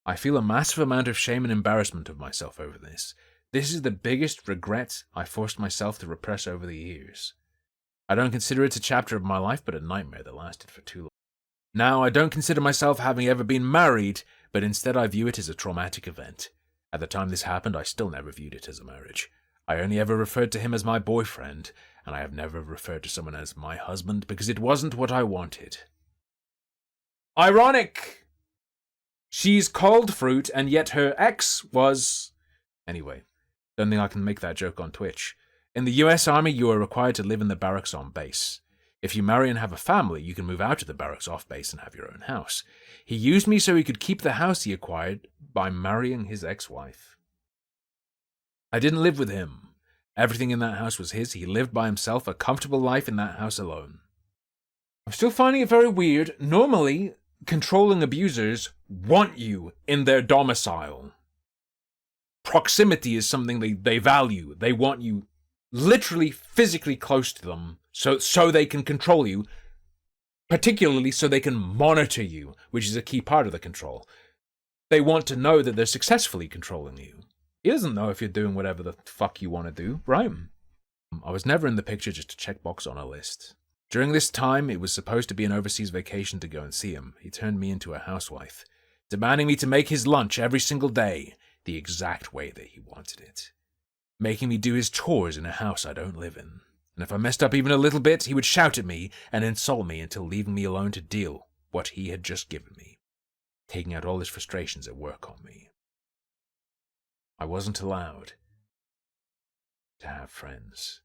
I feel a massive amount of shame and embarrassment of myself over this. This is the biggest regret I forced myself to repress over the years. I don't consider it a chapter of my life, but a nightmare that lasted for too long. Now, I don't consider myself having ever been married, but instead I view it as a traumatic event. At the time this happened, I still never viewed it as a marriage. I only ever referred to him as my boyfriend, and I have never referred to someone as my husband because it wasn't what I wanted. Ironic! She's called Fruit, and yet her ex was... Anyway, don't think I can make that joke on Twitch. In the US Army, you are required to live in the barracks on base. If you marry and have a family, you can move out of the barracks off base and have your own house. He used me so he could keep the house he acquired by marrying his ex-wife. I didn't live with him. Everything in that house was his. He lived by himself, a comfortable life in that house alone. I'm still finding it very weird. Normally, controlling abusers want you in their domicile. proximity is something they value. They want you literally physically close to them so they can control you, particularly so they can monitor you, which is a key part of the control. They want to know that they're successfully controlling you. He doesn't know if you're doing whatever the fuck you want to do, right? I was never in the picture just a checkbox on a list. During this time, it was supposed to be an overseas vacation to go and see him. He turned me into a housewife, demanding me to make his lunch every single day, the exact way that he wanted it. Making me do his chores in a house I don't live in. And if I messed up even a little bit, he would shout at me and insult me until leaving me alone to deal what he had just given me, taking out all his frustrations at work on me. I wasn't allowed to have friends.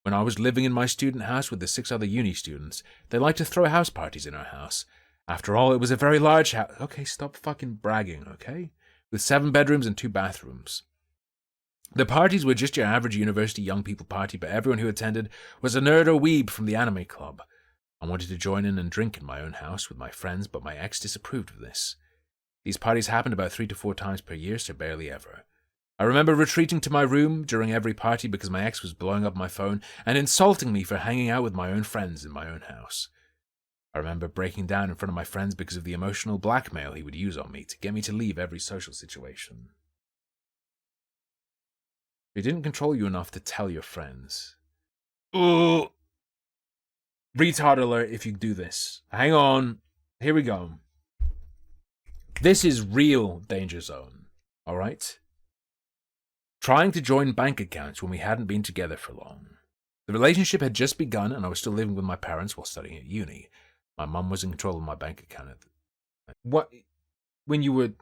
When I was living in my student house with the 6 other uni students, they liked to throw house parties in our house. After all, it was a very large house. Okay, stop fucking bragging, okay? With 7 bedrooms and 2 bathrooms. The parties were just your average university young people party, but everyone who attended was a nerd or weeb from the anime club. I wanted to join in and drink in my own house with my friends, but my ex disapproved of this. These parties happened about 3 to 4 times per year, so barely ever. I remember retreating to my room during every party because my ex was blowing up my phone and insulting me for hanging out with my own friends in my own house. I remember breaking down in front of my friends because of the emotional blackmail he would use on me to get me to leave every social situation. He didn't control you enough to tell your friends. Ugh. Retard alert if you do this. Hang on. Here we go. This is real danger zone. Alright? Trying to join bank accounts when we hadn't been together for long. The relationship had just begun and I was still living with my parents while studying at uni. My mum was in control of my bank account at the... What? When you were...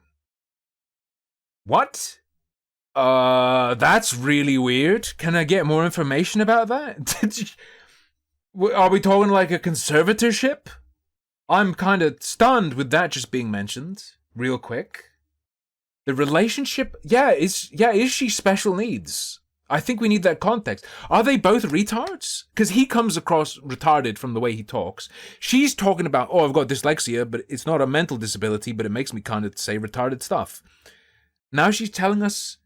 What? That's really weird. Can I get more information about that? Are we talking like a conservatorship? I'm kind of stunned with that just being mentioned real quick. The relationship, is she special needs? I think we need that context. Are they both retards? Because he comes across retarded from the way he talks. She's talking about, I've got dyslexia, but it's not a mental disability, but it makes me kind of say retarded stuff. Now she's telling us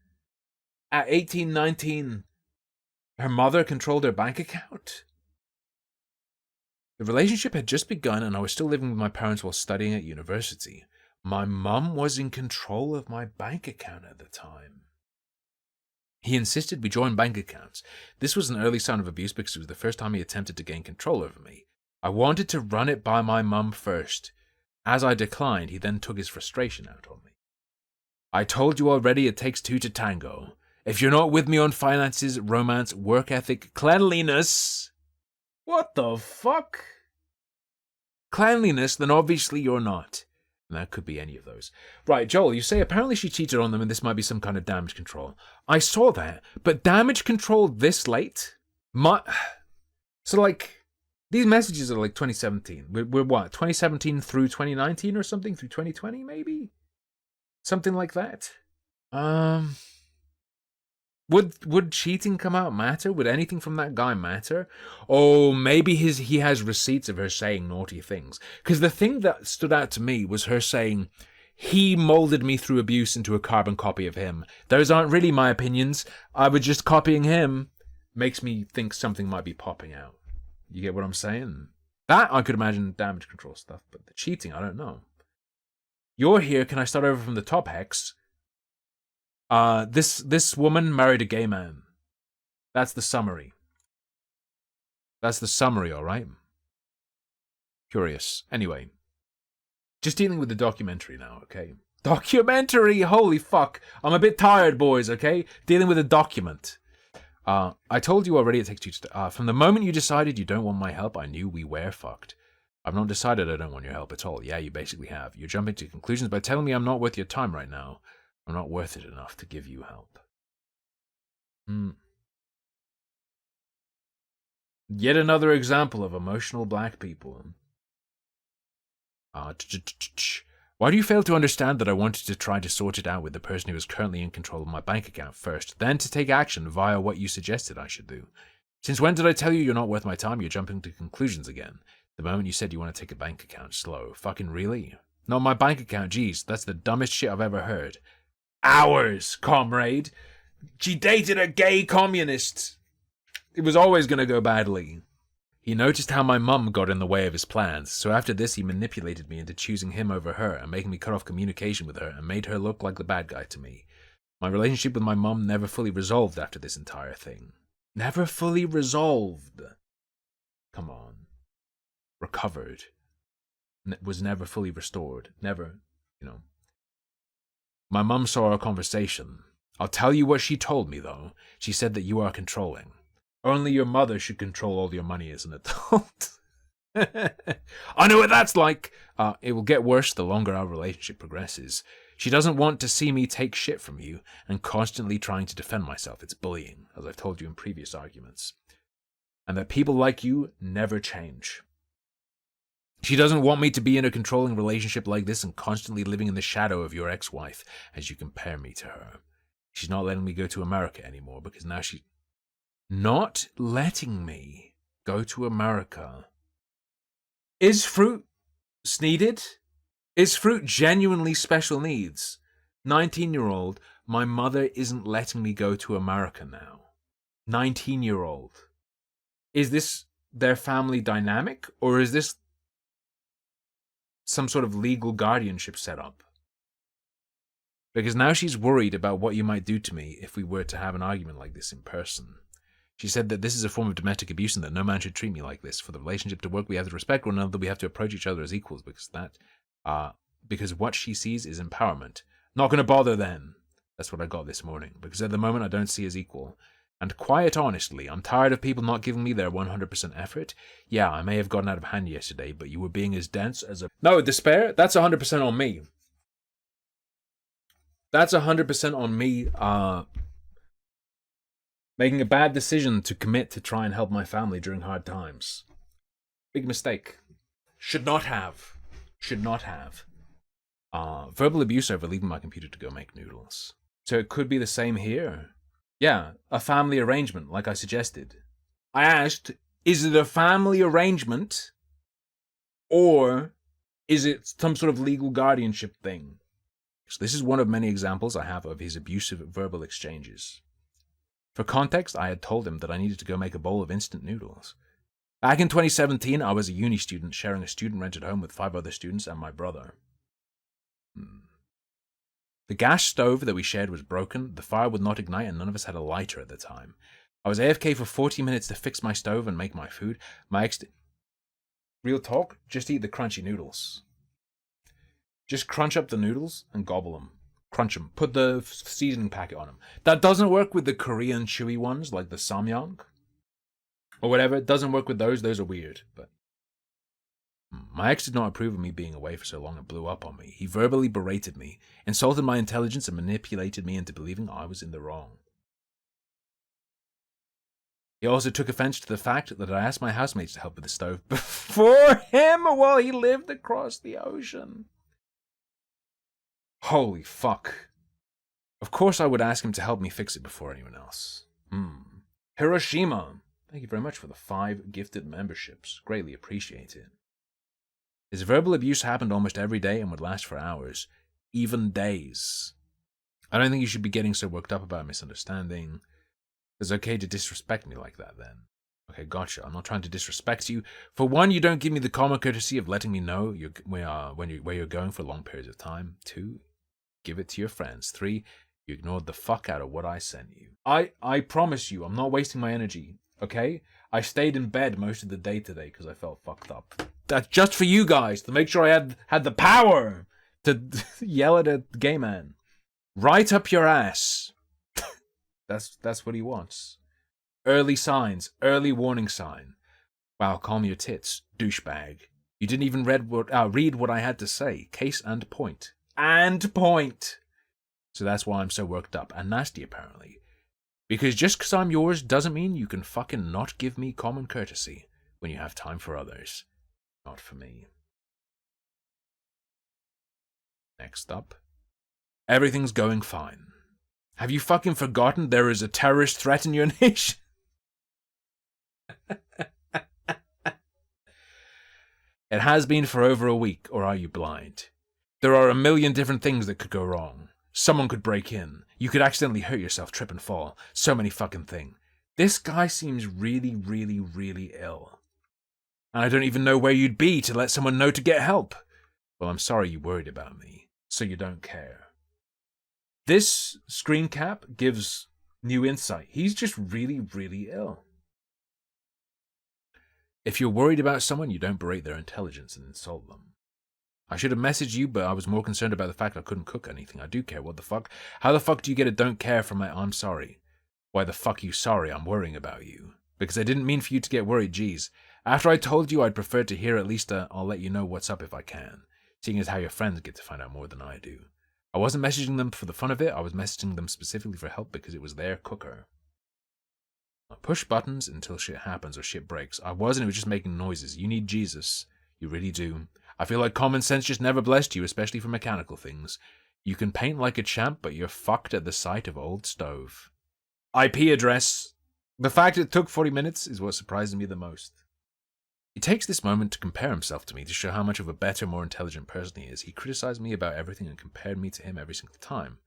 at 18, 19, her mother controlled her bank account? The relationship had just begun and I was still living with my parents while studying at university. My mum was in control of my bank account at the time. He insisted we join bank accounts. This was an early sign of abuse because it was the first time he attempted to gain control over me. I wanted to run it by my mum first. As I declined, he then took his frustration out on me. I told you already it takes 2 to tango. If you're not with me on finances, romance, work ethic, cleanliness... What the fuck? Cleanliness, then obviously you're not. And that could be any of those. Right, Joel, you say apparently she cheated on them and this might be some kind of damage control. I saw that, but damage control this late? So, like, these messages are like 2017. We're what, 2017 through 2019 or something? Through 2020, maybe? Something like that? Would cheating come out matter? Would anything from that guy matter? Oh, maybe he has receipts of her saying naughty things. Because the thing that stood out to me was her saying, he molded me through abuse into a carbon copy of him. Those aren't really my opinions. I was just copying him. Makes me think something might be popping out. You get what I'm saying? That I could imagine damage control stuff, but the cheating, I don't know. You're here. Can I start over from the top, Hex? This woman married a gay man. That's the summary. That's the summary, alright? Curious. Anyway. Just dealing with the documentary now, okay? Documentary! Holy fuck. I'm a bit tired, boys, okay? Dealing with a document. I told you already it takes 2 to... from the moment you decided you don't want my help, I knew we were fucked. I've not decided I don't want your help at all. Yeah, you basically have. You're jumping to conclusions by telling me I'm not worth your time right now. I'm not worth it enough to give you help. Yet another example of emotional black people. Why do you fail to understand that I wanted to try to sort it out with the person who is currently in control of my bank account first, then to take action via what you suggested I should do? Since when did I tell you you're not worth my time? You're jumping to conclusions again. The moment you said you want to take a bank account slow. Fucking really? Not my bank account, jeez. That's the dumbest shit I've ever heard. Hours, comrade. She dated a gay communist. It was always going to go badly. He noticed how my mum got in the way of his plans, so after this he manipulated me into choosing him over her and making me cut off communication with her and made her look like the bad guy to me. My relationship with my mum never fully resolved after this entire thing. Never fully resolved. Come on. Recovered. Was never fully restored. Never, My mum saw our conversation. I'll tell you what she told me, though. She said that you are controlling. Only your mother should control all your money as an adult. I know what that's like. It will get worse the longer our relationship progresses. She doesn't want to see me take shit from you and constantly trying to defend myself. It's bullying, as I've told you in previous arguments. And that people like you never change. She doesn't want me to be in a controlling relationship like this and constantly living in the shadow of your ex-wife as you compare me to her. She's not letting me go to America anymore because now she's not letting me go to America. Is Fruit sneeded? Is Fruit genuinely special needs? 19-year-old, my mother isn't letting me go to America now. 19-year-old. Is this their family dynamic, or is this some sort of legal guardianship setup? Because now she's worried about what you might do to me if we were to have an argument like this in person. She said that this is a form of domestic abuse and that no man should treat me like this. For the relationship to work, we have to respect one another, we have to approach each other as equals, because what she sees is empowerment. Not going to bother then. That's what I got this morning, because at the moment I don't see as equal. And quite honestly, I'm tired of people not giving me their 100% effort. Yeah, I may have gotten out of hand yesterday, but you were being as dense as a... No, despair? That's 100% on me. That's 100% on me, making a bad decision to commit to try and help my family during hard times. Big mistake. Should not have. Verbal abuse over leaving my computer to go make noodles. So it could be the same here. Yeah, a family arrangement, like I suggested. I asked, is it a family arrangement, or is it some sort of legal guardianship thing? So this is one of many examples I have of his abusive verbal exchanges. For context, I had told him that I needed to go make a bowl of instant noodles. Back in 2017, I was a uni student sharing a student-rented home with 5 other students and my brother. The gas stove that we shared was broken, the fire would not ignite, and none of us had a lighter at the time. I was AFK for 40 minutes to fix my stove and make my food. Real talk, just eat the crunchy noodles. Just crunch up the noodles and gobble them. Crunch them. Put the seasoning packet on them. That doesn't work with the Korean chewy ones, like the samyang. Or whatever. It doesn't work with those. Those are weird. But my ex did not approve of me being away for so long and blew up on me. He verbally berated me, insulted my intelligence, and manipulated me into believing I was in the wrong. He also took offense to the fact that I asked my housemates to help with the stove before him while he lived across the ocean. Holy fuck. Of course I would ask him to help me fix it before anyone else. Hiroshima. Thank you very much for the 5 gifted memberships. Greatly appreciate it. His verbal abuse happened almost every day and would last for hours, even days. I don't think you should be getting so worked up about a misunderstanding. It's okay to disrespect me like that then. Okay, gotcha. I'm not trying to disrespect you. For one, you don't give me the common courtesy of letting me know where you're going for long periods of time. 2, give it to your friends. 3, you ignored the fuck out of what I sent you. I promise you, I'm not wasting my energy, okay? I stayed in bed most of the day today because I felt fucked up. That's just for you guys, to make sure I had the power to yell at a gay man. Right up your ass. That's what he wants. Early signs, early warning sign. Wow, calm your tits, douchebag. You didn't even read what I had to say. Case and point. And point! So that's why I'm so worked up and nasty, apparently. Because just because I'm yours doesn't mean you can fucking not give me common courtesy when you have time for others. Not for me. Next up. Everything's going fine. Have you fucking forgotten there is a terrorist threat in your nation? It has been for over a week, or are you blind? There are a million different things that could go wrong. Someone could break in. You could accidentally hurt yourself, trip and fall. So many fucking things. This guy seems really, really, really ill. And I don't even know where you'd be to let someone know to get help. Well, I'm sorry you worried about me, so you don't care. This screen cap gives new insight. He's just really, really ill. If you're worried about someone, you don't berate their intelligence and insult them. I should have messaged you, but I was more concerned about the fact I couldn't cook anything. I do care. What the fuck? How the fuck do you get a don't care from my I'm sorry? Why the fuck you sorry? I'm worrying about you. Because I didn't mean for you to get worried, geez. After I told you I'd prefer to hear at least I'll let you know what's up if I can. Seeing as how your friends get to find out more than I do. I wasn't messaging them for the fun of it. I was messaging them specifically for help because it was their cooker. I push buttons until shit happens or shit breaks. I wasn't, it was just making noises. You need Jesus. You really do. I feel like common sense just never blessed you, especially for mechanical things. You can paint like a champ, but you're fucked at the sight of old stove. IP address. The fact it took 40 minutes is what surprises me the most. He takes this moment to compare himself to me to show how much of a better, more intelligent person he is. He criticized me about everything and compared me to him every single time.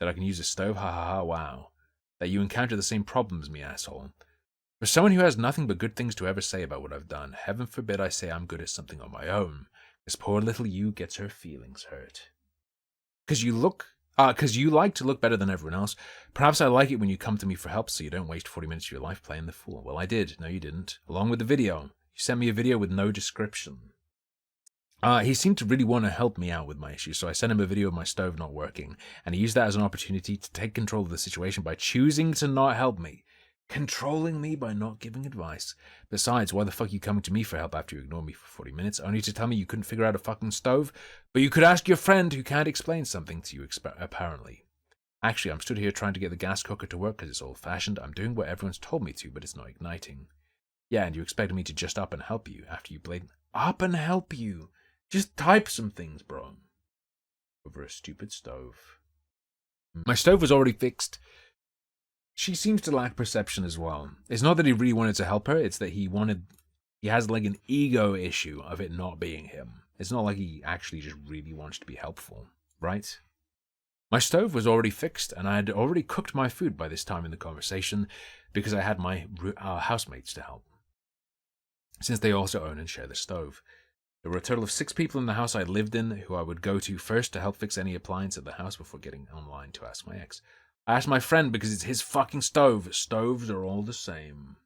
That I can use a stove, ha ha ha, wow. That you encounter the same problems, me asshole. For someone who has nothing but good things to ever say about what I've done, heaven forbid I say I'm good at something on my own. This poor little you gets her feelings hurt. Because you like to look better than everyone else. Perhaps I like it when you come to me for help so you don't waste 40 minutes of your life playing the fool. Well, I did. No, you didn't. Along with the video. You sent me a video with no description. He seemed to really want to help me out with my issue, so I sent him a video of my stove not working, and he used that as an opportunity to take control of the situation by choosing to not help me. Controlling me by not giving advice. Besides, why the fuck are you coming to me for help after you ignored me for 40 minutes, only to tell me you couldn't figure out a fucking stove? But you could ask your friend who can't explain something to you, apparently. Actually, I'm stood here trying to get the gas cooker to work because it's old-fashioned. I'm doing what everyone's told me to, but it's not igniting. Yeah, and you expected me to just up and help you after you blamed... Up and help you? Just type some things, bro. Over a stupid stove. My stove was already fixed. She seems to lack perception as well. It's not that he really wanted to help her, it's that he has like an ego issue of it not being him. It's not like he actually just really wants to be helpful, right? My stove was already fixed, and I had already cooked my food by this time in the conversation because I had my housemates to help, since they also own and share the stove. There were a total of 6 people in the house I lived in who I would go to first to help fix any appliance at the house before getting online to ask my ex. I asked my friend because it's his fucking stove. Stoves are all the same.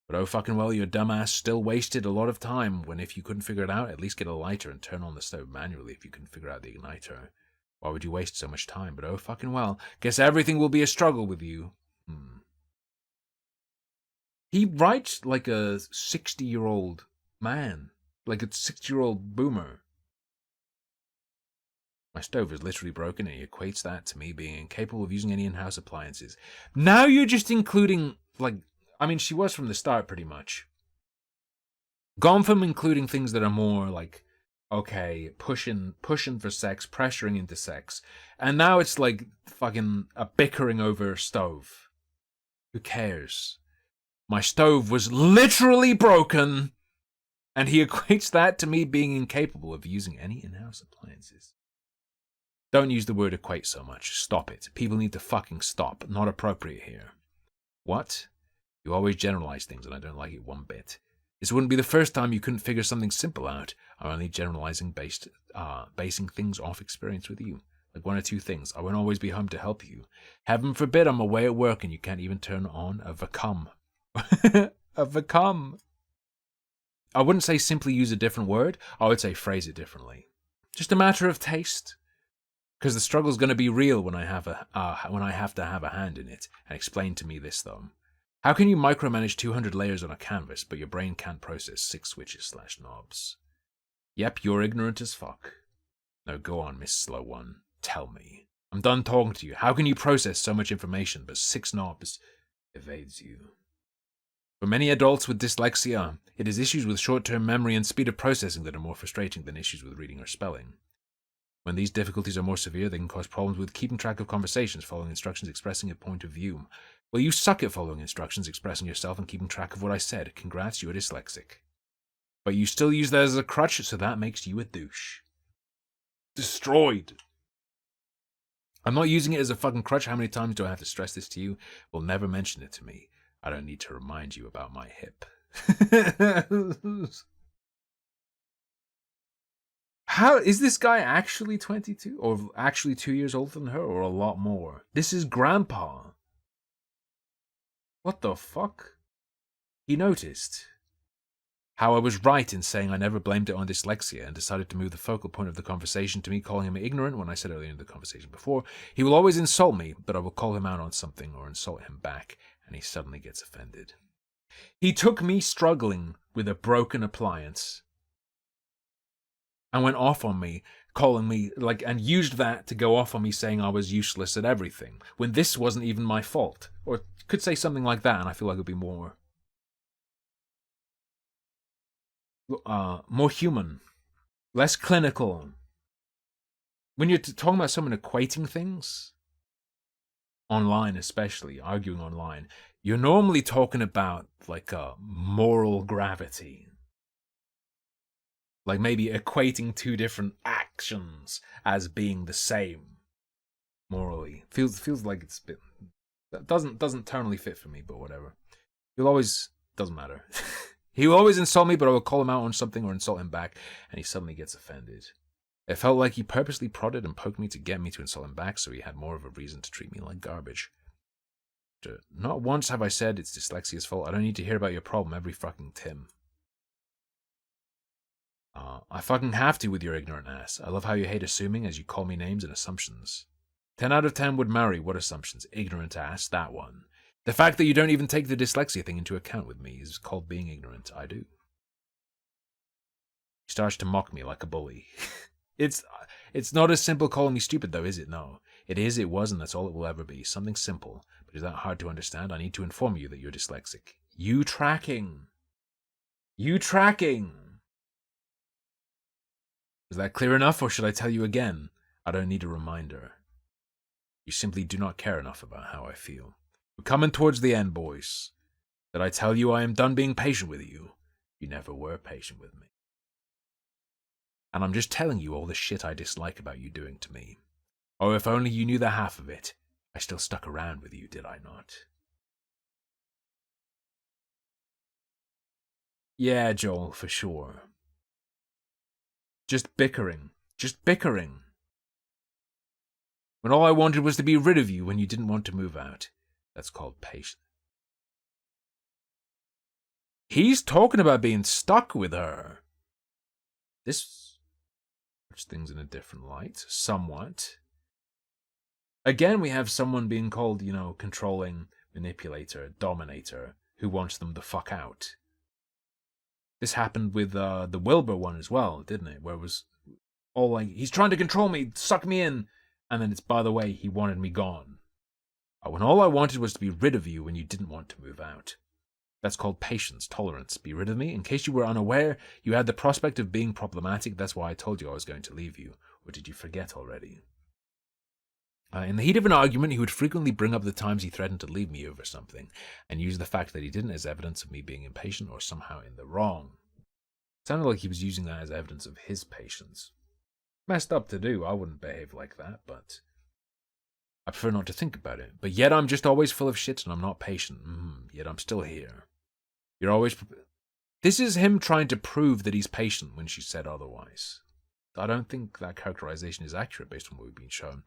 But oh fucking well, your dumbass still wasted a lot of time when if you couldn't figure it out, at least get a lighter and turn on the stove manually if you couldn't figure out the igniter. Why would you waste so much time? But oh fucking well, guess everything will be a struggle with you. He writes like a 60-year-old man. Like a 60-year-old boomer. My stove is literally broken and he equates that to me being incapable of using any in-house appliances. Now you're just including, like, I mean, she was from the start pretty much. Gone from including things that are more like, okay, pushing for sex, pressuring into sex. And now it's like fucking a bickering over a stove. Who cares? My stove was literally broken, and he equates that to me being incapable of using any in-house appliances. Don't use the word equate so much. Stop it. People need to fucking stop. Not appropriate here. What? You always generalize things, and I don't like it one bit. This wouldn't be the first time you couldn't figure something simple out. I'm only generalizing basing things off experience with you. Like 1 or 2 things. I won't always be home to help you. Heaven forbid I'm away at work and you can't even turn on a vacum. A vacum. I wouldn't say simply use a different word. I would say phrase it differently. Just a matter of taste. Because the struggle's going to be real when I have to have a hand in it. And explain to me this though. How can you micromanage 200 layers on a canvas, but your brain can't process 6 switches/knobs? Yep, you're ignorant as fuck. No, go on, Miss Slow One. Tell me. I'm done talking to you. How can you process so much information, but 6 knobs evades you? For many adults with dyslexia, it is issues with short-term memory and speed of processing that are more frustrating than issues with reading or spelling. When these difficulties are more severe, they can cause problems with keeping track of conversations, following instructions, expressing a point of view. Well, you suck at following instructions, expressing yourself, and keeping track of what I said. Congrats, you're dyslexic. But you still use that as a crutch, so that makes you a douche. Destroyed. I'm not using it as a fucking crutch. How many times do I have to stress this to you? Well, never mention it to me. I don't need to remind you about my hip. How is this guy actually 22? Or actually 2 years older than her? Or a lot more? This is Grandpa. What the fuck? He noticed how I was right in saying I never blamed it on dyslexia and decided to move the focal point of the conversation to me calling him ignorant when I said earlier in the conversation before, he will always insult me, but I will call him out on something or insult him back, and he suddenly gets offended. He took me struggling with a broken appliance and went off on me, calling me, and used that to go off on me saying I was useless at everything, when this wasn't even my fault. Or could say something like that, and I feel like it would be more human, less clinical. When you're talking about someone equating things, online especially, arguing online, you're normally talking about, moral gravity. Like maybe equating two different actions as being the same morally. Feels like it's a bit... That doesn't totally fit for me, but whatever. Doesn't matter. He will always insult me, but I will call him out on something or insult him back, and he suddenly gets offended. It felt like he purposely prodded and poked me to get me to insult him back, so he had more of a reason to treat me like garbage. Not once have I said it's dyslexia's fault. I don't need to hear about your problem every fucking Tim. I fucking have to with your ignorant ass. I love how you hate assuming as you call me names and assumptions. 10 out of 10 would marry. What assumptions? Ignorant ass, that one. The fact that you don't even take the dyslexia thing into account with me is called being ignorant. I do. He starts to mock me like a bully. It's not as simple calling me stupid though, is it? No. It is, it was, and that's all it will ever be. Something simple. But is that hard to understand? I need to inform you that you're dyslexic. You tracking. Is that clear enough, or should I tell you again? I don't need a reminder. You simply do not care enough about how I feel. We're coming towards the end, boys. Did I tell you I am done being patient with you? You never were patient with me. And I'm just telling you all the shit I dislike about you doing to me. Oh, if only you knew the half of it. I still stuck around with you, did I not? Yeah, Joel, for sure. Just bickering. When all I wanted was to be rid of you when you didn't want to move out. That's called patience. He's talking about being stuck with her. This puts things in a different light, somewhat. Again, we have someone being called, controlling, manipulator, dominator, who wants them the fuck out. This happened with the Wilbur one as well, didn't it? Where it was all like, he's trying to control me, suck me in, and then it's, by the way, he wanted me gone. When all I wanted was to be rid of you when you didn't want to move out. That's called patience, tolerance. Be rid of me? In case you were unaware, you had the prospect of being problematic. That's why I told you I was going to leave you. Or did you forget already? In the heat of an argument, he would frequently bring up the times he threatened to leave me over something, and use the fact that he didn't as evidence of me being impatient or somehow in the wrong. It sounded like he was using that as evidence of his patience. Messed up to do. I wouldn't behave like that, but I prefer not to think about it. But yet I'm just always full of shit and I'm not patient. Yet I'm still here. You're always... This is him trying to prove that he's patient when she said otherwise. I don't think that characterization is accurate based on what we've been shown.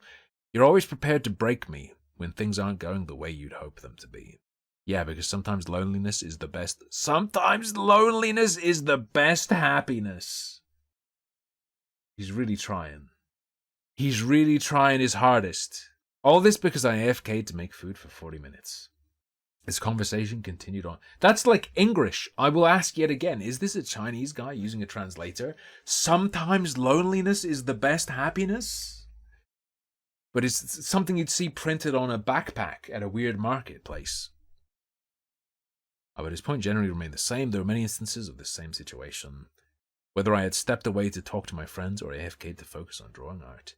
You're always prepared to break me when things aren't going the way you'd hope them to be. Yeah, because sometimes loneliness is the best... Sometimes loneliness is the best happiness. He's really trying. He's really trying his hardest. All this because I AFK'd to make food for 40 minutes. This conversation continued on. That's like English. I will ask yet again, is this a Chinese guy using a translator? Sometimes loneliness is the best happiness? But it's something you'd see printed on a backpack at a weird marketplace. But his point generally remained the same. There were many instances of this same situation. Whether I had stepped away to talk to my friends or AFK'd to focus on drawing art.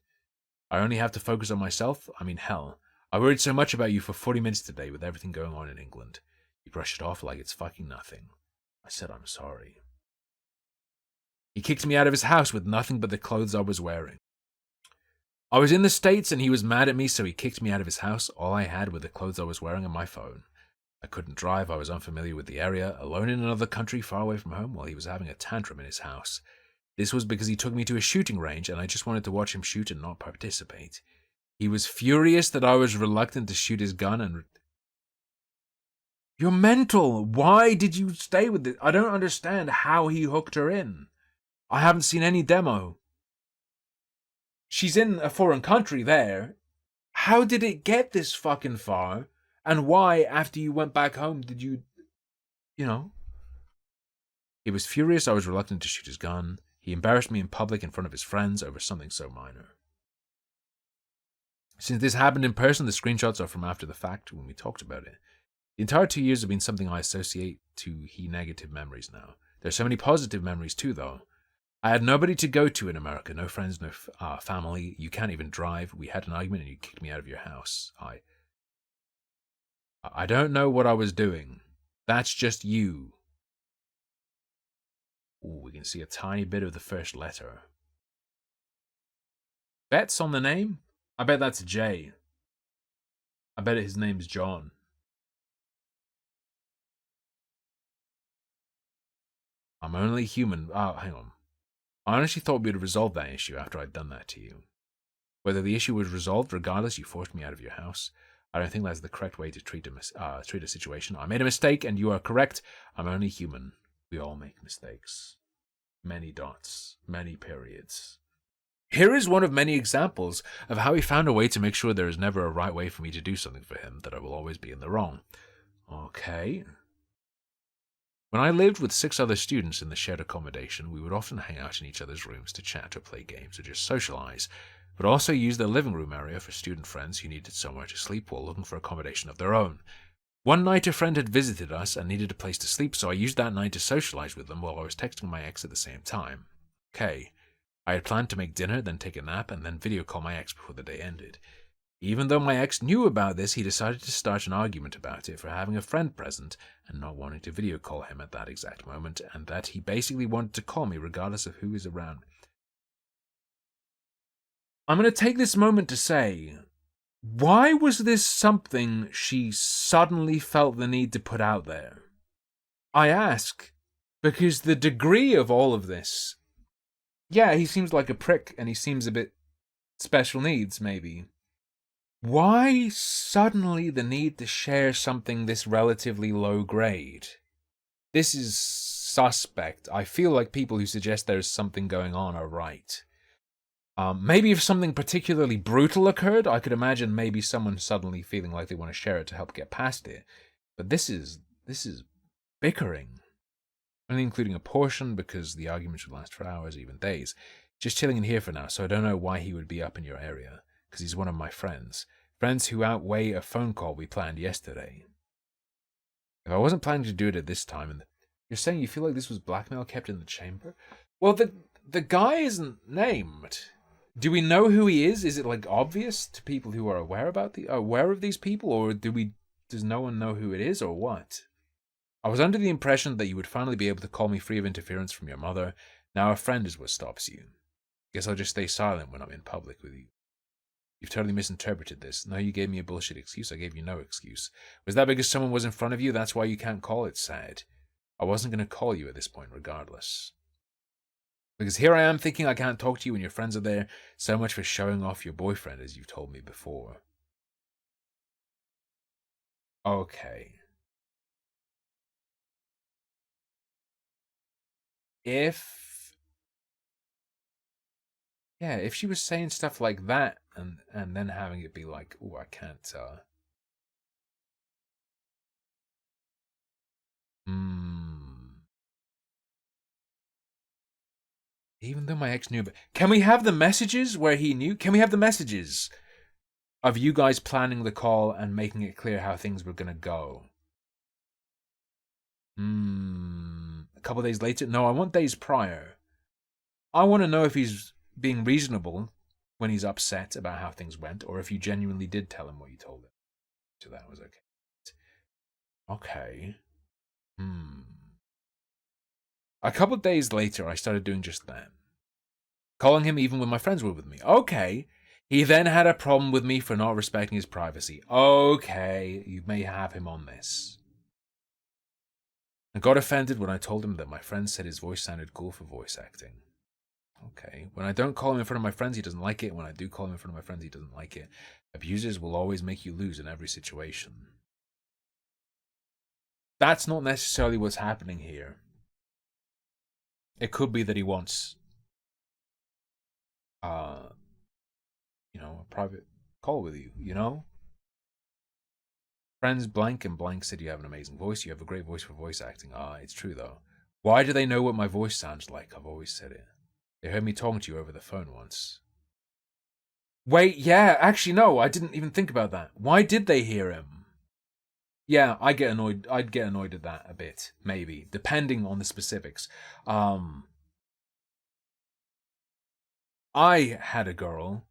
I only have to focus on myself? I mean, hell. I worried so much about you for 40 minutes today with everything going on in England. You brush it off like it's fucking nothing. I said I'm sorry. He kicked me out of his house with nothing but the clothes I was wearing. I was in the States and he was mad at me, so he kicked me out of his house. All I had were the clothes I was wearing and my phone. I couldn't drive, I was unfamiliar with the area, alone in another country far away from home while he was having a tantrum in his house. This was because he took me to a shooting range and I just wanted to watch him shoot and not participate. He was furious that I was reluctant to shoot his gun and... You're mental! Why did you stay with this? I don't understand how he hooked her in. I haven't seen any demo. She's in a foreign country there. How did it get this fucking far? And why, after you went back home, did you... He was furious I was reluctant to shoot his gun. He embarrassed me in public in front of his friends over something so minor. Since this happened in person, the screenshots are from after the fact when we talked about it. The entire 2 years have been something I associate to he negative memories now. There's so many positive memories too, though. I had nobody to go to in America, no friends, no family. You can't even drive. We had an argument and you kicked me out of your house. I don't know what I was doing. That's just you. Ooh, we can see a tiny bit of the first letter. Bets on the name? I bet that's J. I bet his name's John. I'm only human. Oh, hang on. I honestly thought we'd resolve that issue after I'd done that to you. Whether the issue was resolved, regardless, you forced me out of your house. I don't think that's the correct way to treat a situation. I made a mistake, and you are correct. I'm only human. We all make mistakes. Many dots, many periods. Here is one of many examples of how he found a way to make sure there is never a right way for me to do something for him, that I will always be in the wrong. Okay. When I lived with 6 other students in the shared accommodation, we would often hang out in each other's rooms to chat or play games or just socialize, but also use their living room area for student friends who needed somewhere to sleep while looking for accommodation of their own. One night a friend had visited us and needed a place to sleep, so I used that night to socialize with them while I was texting my ex at the same time. Okay. I had planned to make dinner, then take a nap, and then video call my ex before the day ended. Even though my ex knew about this, he decided to start an argument about it for having a friend present and not wanting to video call him at that exact moment, and that he basically wanted to call me regardless of who is around. I'm going to take this moment to say, why was this something she suddenly felt the need to put out there? I ask, because the degree of all of this... Yeah, he seems like a prick, and he seems a bit special needs, maybe. Why suddenly the need to share something this relatively low grade? This is suspect. I feel like people who suggest there's something going on are right. Maybe if something particularly brutal occurred, I could imagine maybe someone suddenly feeling like they want to share it to help get past it. But this is bickering. Only including a portion because the argument should last for hours, even days. Just chilling in here for now, so I don't know why he would be up in your area. Because he's one of my friends. Friends who outweigh a phone call we planned yesterday. If I wasn't planning to do it at this time, and you're saying you feel like this was blackmail kept in the chamber? Well, the guy isn't named. Do we know who he is? Is it like obvious to people who are aware of these people, or does no one know who it is, or what? I was under the impression that you would finally be able to call me free of interference from your mother. Now a friend is what stops you. Guess I'll just stay silent when I'm in public with you. You've totally misinterpreted this. No, you gave me a bullshit excuse. I gave you no excuse. Was that because someone was in front of you? That's why you can't call it sad. I wasn't going to call you at this point regardless. Because here I am thinking I can't talk to you when your friends are there. So much for showing off your boyfriend, as you've told me before. Okay. If she was saying stuff like that and then having it be like, oh, I can't, Even though my ex knew, but can we have the messages where he knew? Can we have the messages of you guys planning the call and making it clear how things were going to go? A couple of days later? No, I want days prior. I want to know if he's being reasonable when he's upset about how things went, or if you genuinely did tell him what you told him. So that was okay. Okay. A couple of days later, I started doing just that. Calling him even when my friends were with me. Okay. He then had a problem with me for not respecting his privacy. Okay, you may have him on this. I got offended when I told him that my friend said his voice sounded cool for voice acting. Okay, when I don't call him in front of my friends, he doesn't like it. When I do call him in front of my friends, he doesn't like it. Abusers will always make you lose in every situation. That's not necessarily what's happening here. It could be that he wants, a private call with you, Friends blank and blank said you have an amazing voice. You have a great voice for voice acting. It's true though. Why do they know what my voice sounds like? I've always said it. They heard me talking to you over the phone once. Wait, yeah, actually no, I didn't even think about that. Why did they hear him? Yeah, I'd get annoyed at that a bit, maybe, depending on the specifics. I had a girl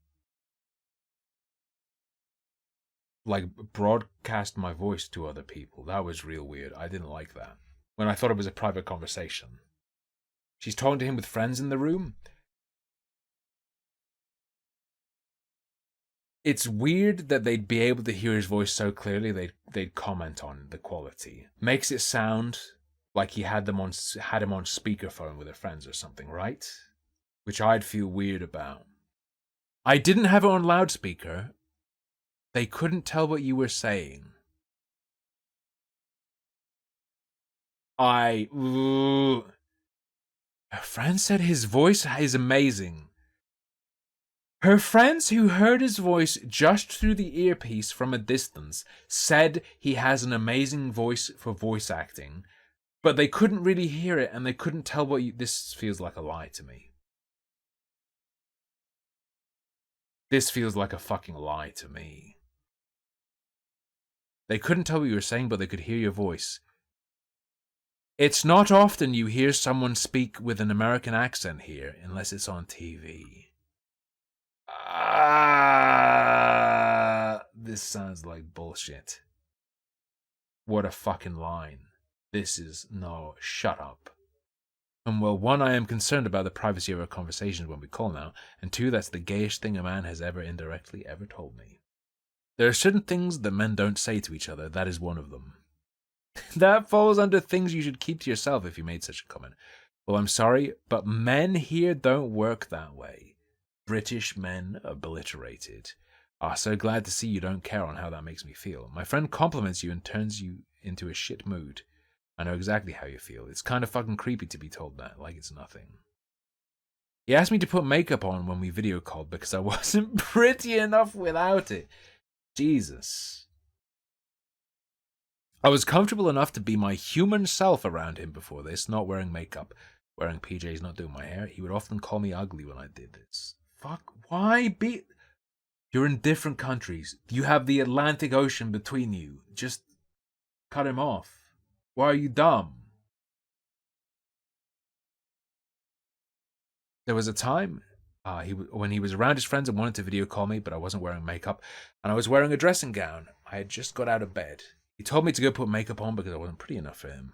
broadcast my voice to other people. That was real weird. I didn't like that. When I thought it was a private conversation. She's talking to him with friends in the room. It's weird that they'd be able to hear his voice so clearly they'd comment on the quality. Makes it sound like he had him on speakerphone with their friends or something, right? Which I'd feel weird about. I didn't have it on loudspeaker. They couldn't tell what you were saying. Her friend said his voice is amazing. Her friends who heard his voice just through the earpiece from a distance said he has an amazing voice for voice acting, but they couldn't really hear it and they couldn't tell what you... This feels like a lie to me. This feels like a fucking lie to me. They couldn't tell what you were saying, but they could hear your voice. It's not often you hear someone speak with an American accent here, unless it's on TV. This sounds like bullshit. What a fucking line. No, shut up. And well, one, I am concerned about the privacy of our conversations when we call now, and two, that's the gayest thing a man has ever indirectly ever told me. There are certain things that men don't say to each other, that is one of them. That falls under things you should keep to yourself if you made such a comment. Well, I'm sorry, but men here don't work that way. British men obliterated. So glad to see you don't care on how that makes me feel. My friend compliments you and turns you into a shit mood. I know exactly how you feel. It's kind of fucking creepy to be told that, like it's nothing. He asked me to put makeup on when we video called because I wasn't pretty enough without it. Jesus. I was comfortable enough to be my human self around him before this, not wearing makeup, wearing PJs, not doing my hair. He would often call me ugly when I did this. Fuck, why be... You're in different countries. You have the Atlantic Ocean between you. Just cut him off. Why are you dumb? There was a time when he was around his friends and wanted to video call me, but I wasn't wearing makeup, and I was wearing a dressing gown. I had just got out of bed. He told me to go put makeup on because I wasn't pretty enough for him.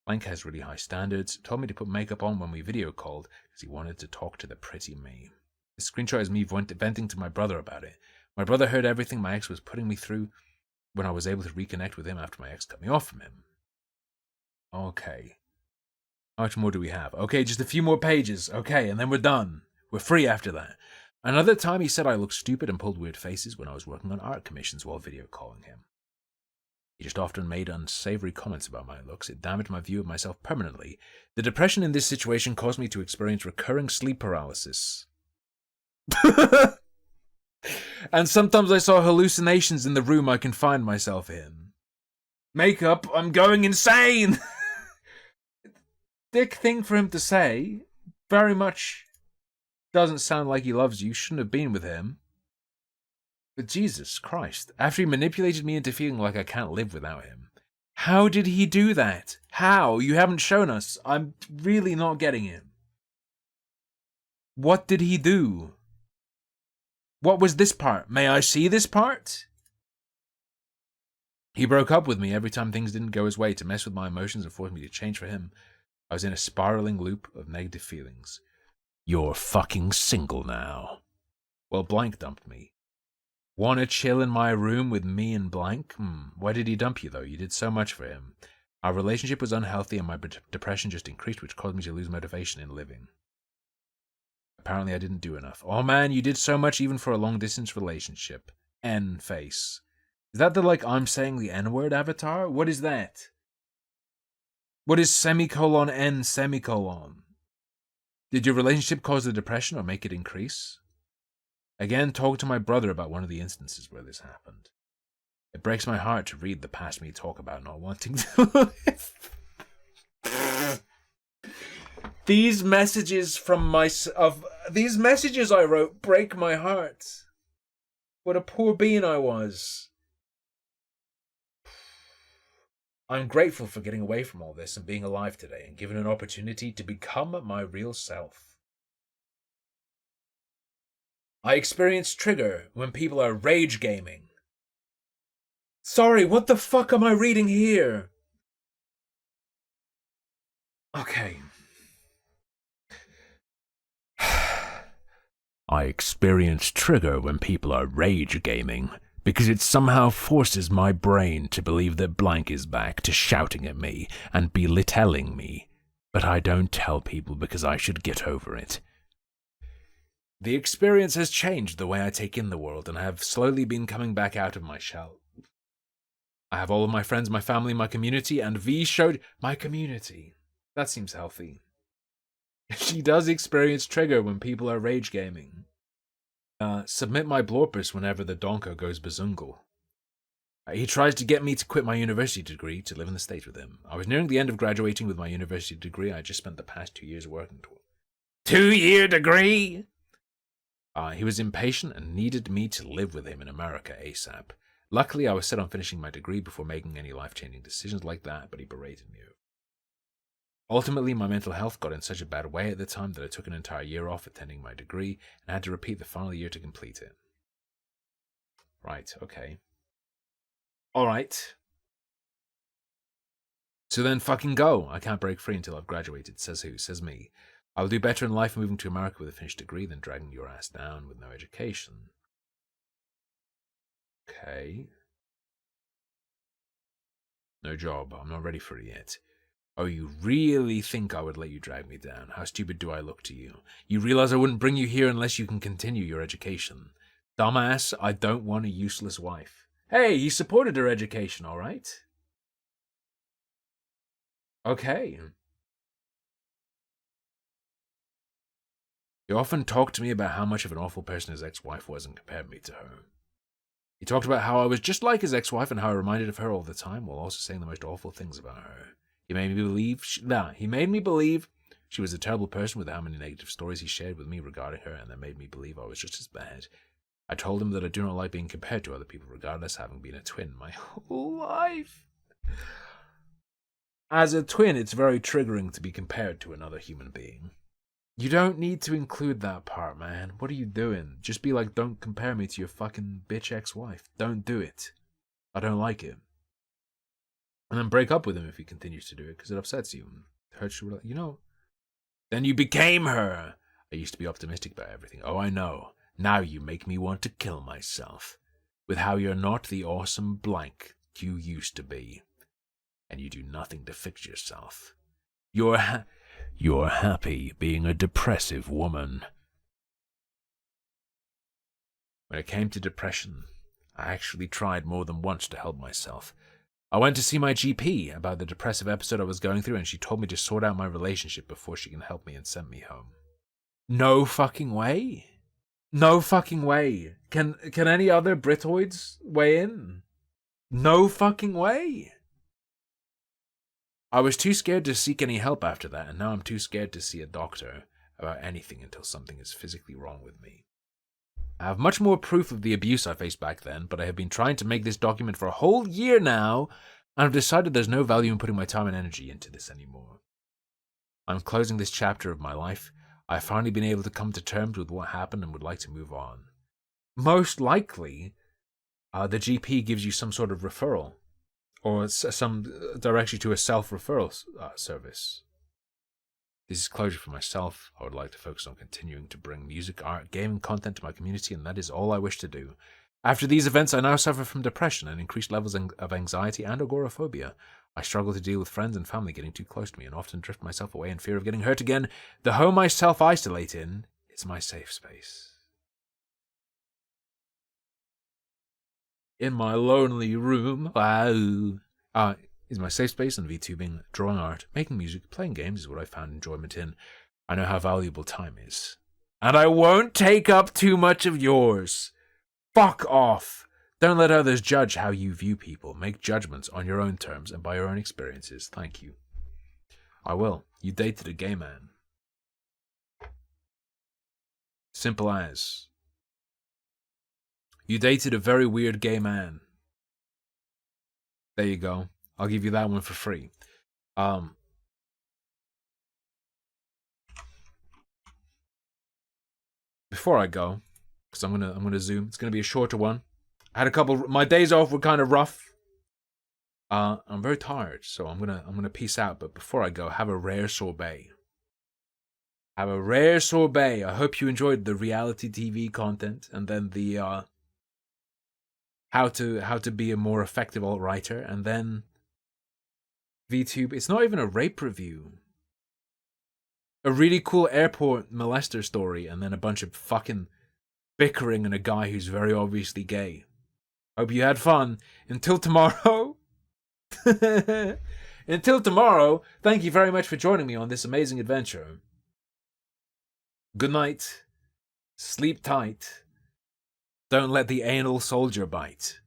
Blank has really high standards. Told me to put makeup on when we video called because he wanted to talk to the pretty me. This screenshot is me venting to my brother about it. My brother heard everything my ex was putting me through when I was able to reconnect with him after my ex cut me off from him. Okay. How much more do we have? Okay, just a few more pages. Okay, and then we're done. We're free after that. Another time he said I looked stupid and pulled weird faces when I was working on art commissions while video calling him. He just often made unsavory comments about my looks. It damaged my view of myself permanently. The depression in this situation caused me to experience recurring sleep paralysis. And sometimes I saw hallucinations in the room I confined myself in. Makeup, I'm going insane! Dick thing for him to say. Very much doesn't sound like he loves you. Shouldn't have been with him. But Jesus Christ, after he manipulated me into feeling like I can't live without him. How did he do that? How? You haven't shown us. I'm really not getting it. What did he do? What was this part? May I see this part? He broke up with me every time things didn't go his way to mess with my emotions and force me to change for him. I was in a spiraling loop of negative feelings. You're fucking single now. Well, blank dumped me. Wanna chill in my room with me and blank? Why did he dump you, though? You did so much for him. Our relationship was unhealthy and my depression just increased, which caused me to lose motivation in living. Apparently I didn't do enough. Oh man, you did so much even for a long-distance relationship. N-face. Is that the, like, I'm saying the N-word avatar? What is that? What is semicolon N semicolon? Did your relationship cause the depression or make it increase? Again, talk to my brother about one of the instances where this happened. It breaks my heart to read the past me talk about not wanting to live. These messages these messages I wrote break my heart. What a poor being I was. I'm grateful for getting away from all this and being alive today and given an opportunity to become my real self. I experience trigger when people are rage gaming. Sorry, what the fuck am I reading here? Okay. I experience trigger when people are rage gaming, because it somehow forces my brain to believe that blank is back to shouting at me and belittling me, but I don't tell people because I should get over it. The experience has changed the way I take in the world, and I have slowly been coming back out of my shell. I have all of my friends, my family, my community, and vshojo my community. That seems healthy. She does experience trigger when people are rage gaming. Submit my blorpus whenever the donker goes bazungle. He tries to get me to quit my university degree to live in the States with him. I was nearing the end of graduating with my university degree. I just spent the past 2 years working toward. 2-year degree? He was impatient and needed me to live with him in America ASAP. Luckily, I was set on finishing my degree before making any life-changing decisions like that, but he berated me. Ultimately, my mental health got in such a bad way at the time that I took an entire year off attending my degree and had to repeat the final year to complete it. Right, okay. Alright. So then fucking go. I can't break free until I've graduated. Says who? Says me. I'll do better in life moving to America with a finished degree than dragging your ass down with no education. Okay. No job. I'm not ready for it yet. Oh, you really think I would let you drag me down? How stupid do I look to you? You realize I wouldn't bring you here unless you can continue your education. Dumbass, I don't want a useless wife. Hey, you supported her education, alright? Okay. You often talk to me about how much of an awful person his ex-wife was and compared me to her. He talked about how I was just like his ex-wife and how I reminded of her all the time, while also saying the most awful things about her. He made me believe she was a terrible person with how many negative stories he shared with me regarding her, and that made me believe I was just as bad. I told him that I do not like being compared to other people, regardless, having been a twin my whole life. As a twin, it's very triggering to be compared to another human being. You don't need to include that part, man. What are you doing? Just be like, don't compare me to your fucking bitch ex-wife. Don't do it. I don't like it. And then break up with him if he continues to do it, because it upsets you and hurts you. You know. Then you became her. I used to be optimistic about everything. Oh, I know. Now you make me want to kill myself. With how you're not the awesome blank you used to be. And you do nothing to fix yourself. You're happy being a depressive woman. When it came to depression, I actually tried more than once to help myself. I went to see my GP about the depressive episode I was going through, and she told me to sort out my relationship before she can help me and sent me home. No fucking way. No fucking way. Can any other Britoids weigh in? No fucking way. I was too scared to seek any help after that, and now I'm too scared to see a doctor about anything until something is physically wrong with me. I have much more proof of the abuse I faced back then, but I have been trying to make this document for a whole year now, and I've decided there's no value in putting my time and energy into this anymore. I'm closing this chapter of my life. I've finally been able to come to terms with what happened and would like to move on. Most likely, the GP gives you some sort of referral, or some directs you to a self-referral service. This is closure for myself. I would like to focus on continuing to bring music, art, gaming content to my community, and that is all I wish to do. After these events, I now suffer from depression and increased levels of anxiety and agoraphobia. I struggle to deal with friends and family getting too close to me and often drift myself away in fear of getting hurt again. The home I self-isolate in is my safe space. In my lonely room, is my safe space, and VTubing, drawing art, making music, playing games is what I found enjoyment in. I know how valuable time is. And I won't take up too much of yours. Fuck off. Don't let others judge how you view people. Make judgments on your own terms and by your own experiences. Thank you. I will. You dated a gay man. Simple as. You dated a very weird gay man. There you go. I'll give you that one for free. Before I go, because I'm gonna zoom. It's gonna be a shorter one. I had a couple. My days off were kind of rough. I'm very tired, so I'm gonna peace out. But before I go, have a rare sorbet. Have a rare sorbet. I hope you enjoyed the reality TV content, and then the how to be a more effective alt-writer, and then VTube. It's not even a rape review. A really cool airport molester story, and then a bunch of fucking bickering and a guy who's very obviously gay. Hope you had fun. Until tomorrow. Until tomorrow, thank you very much for joining me on this amazing adventure. Good night. Sleep tight. Don't let the anal soldier bite.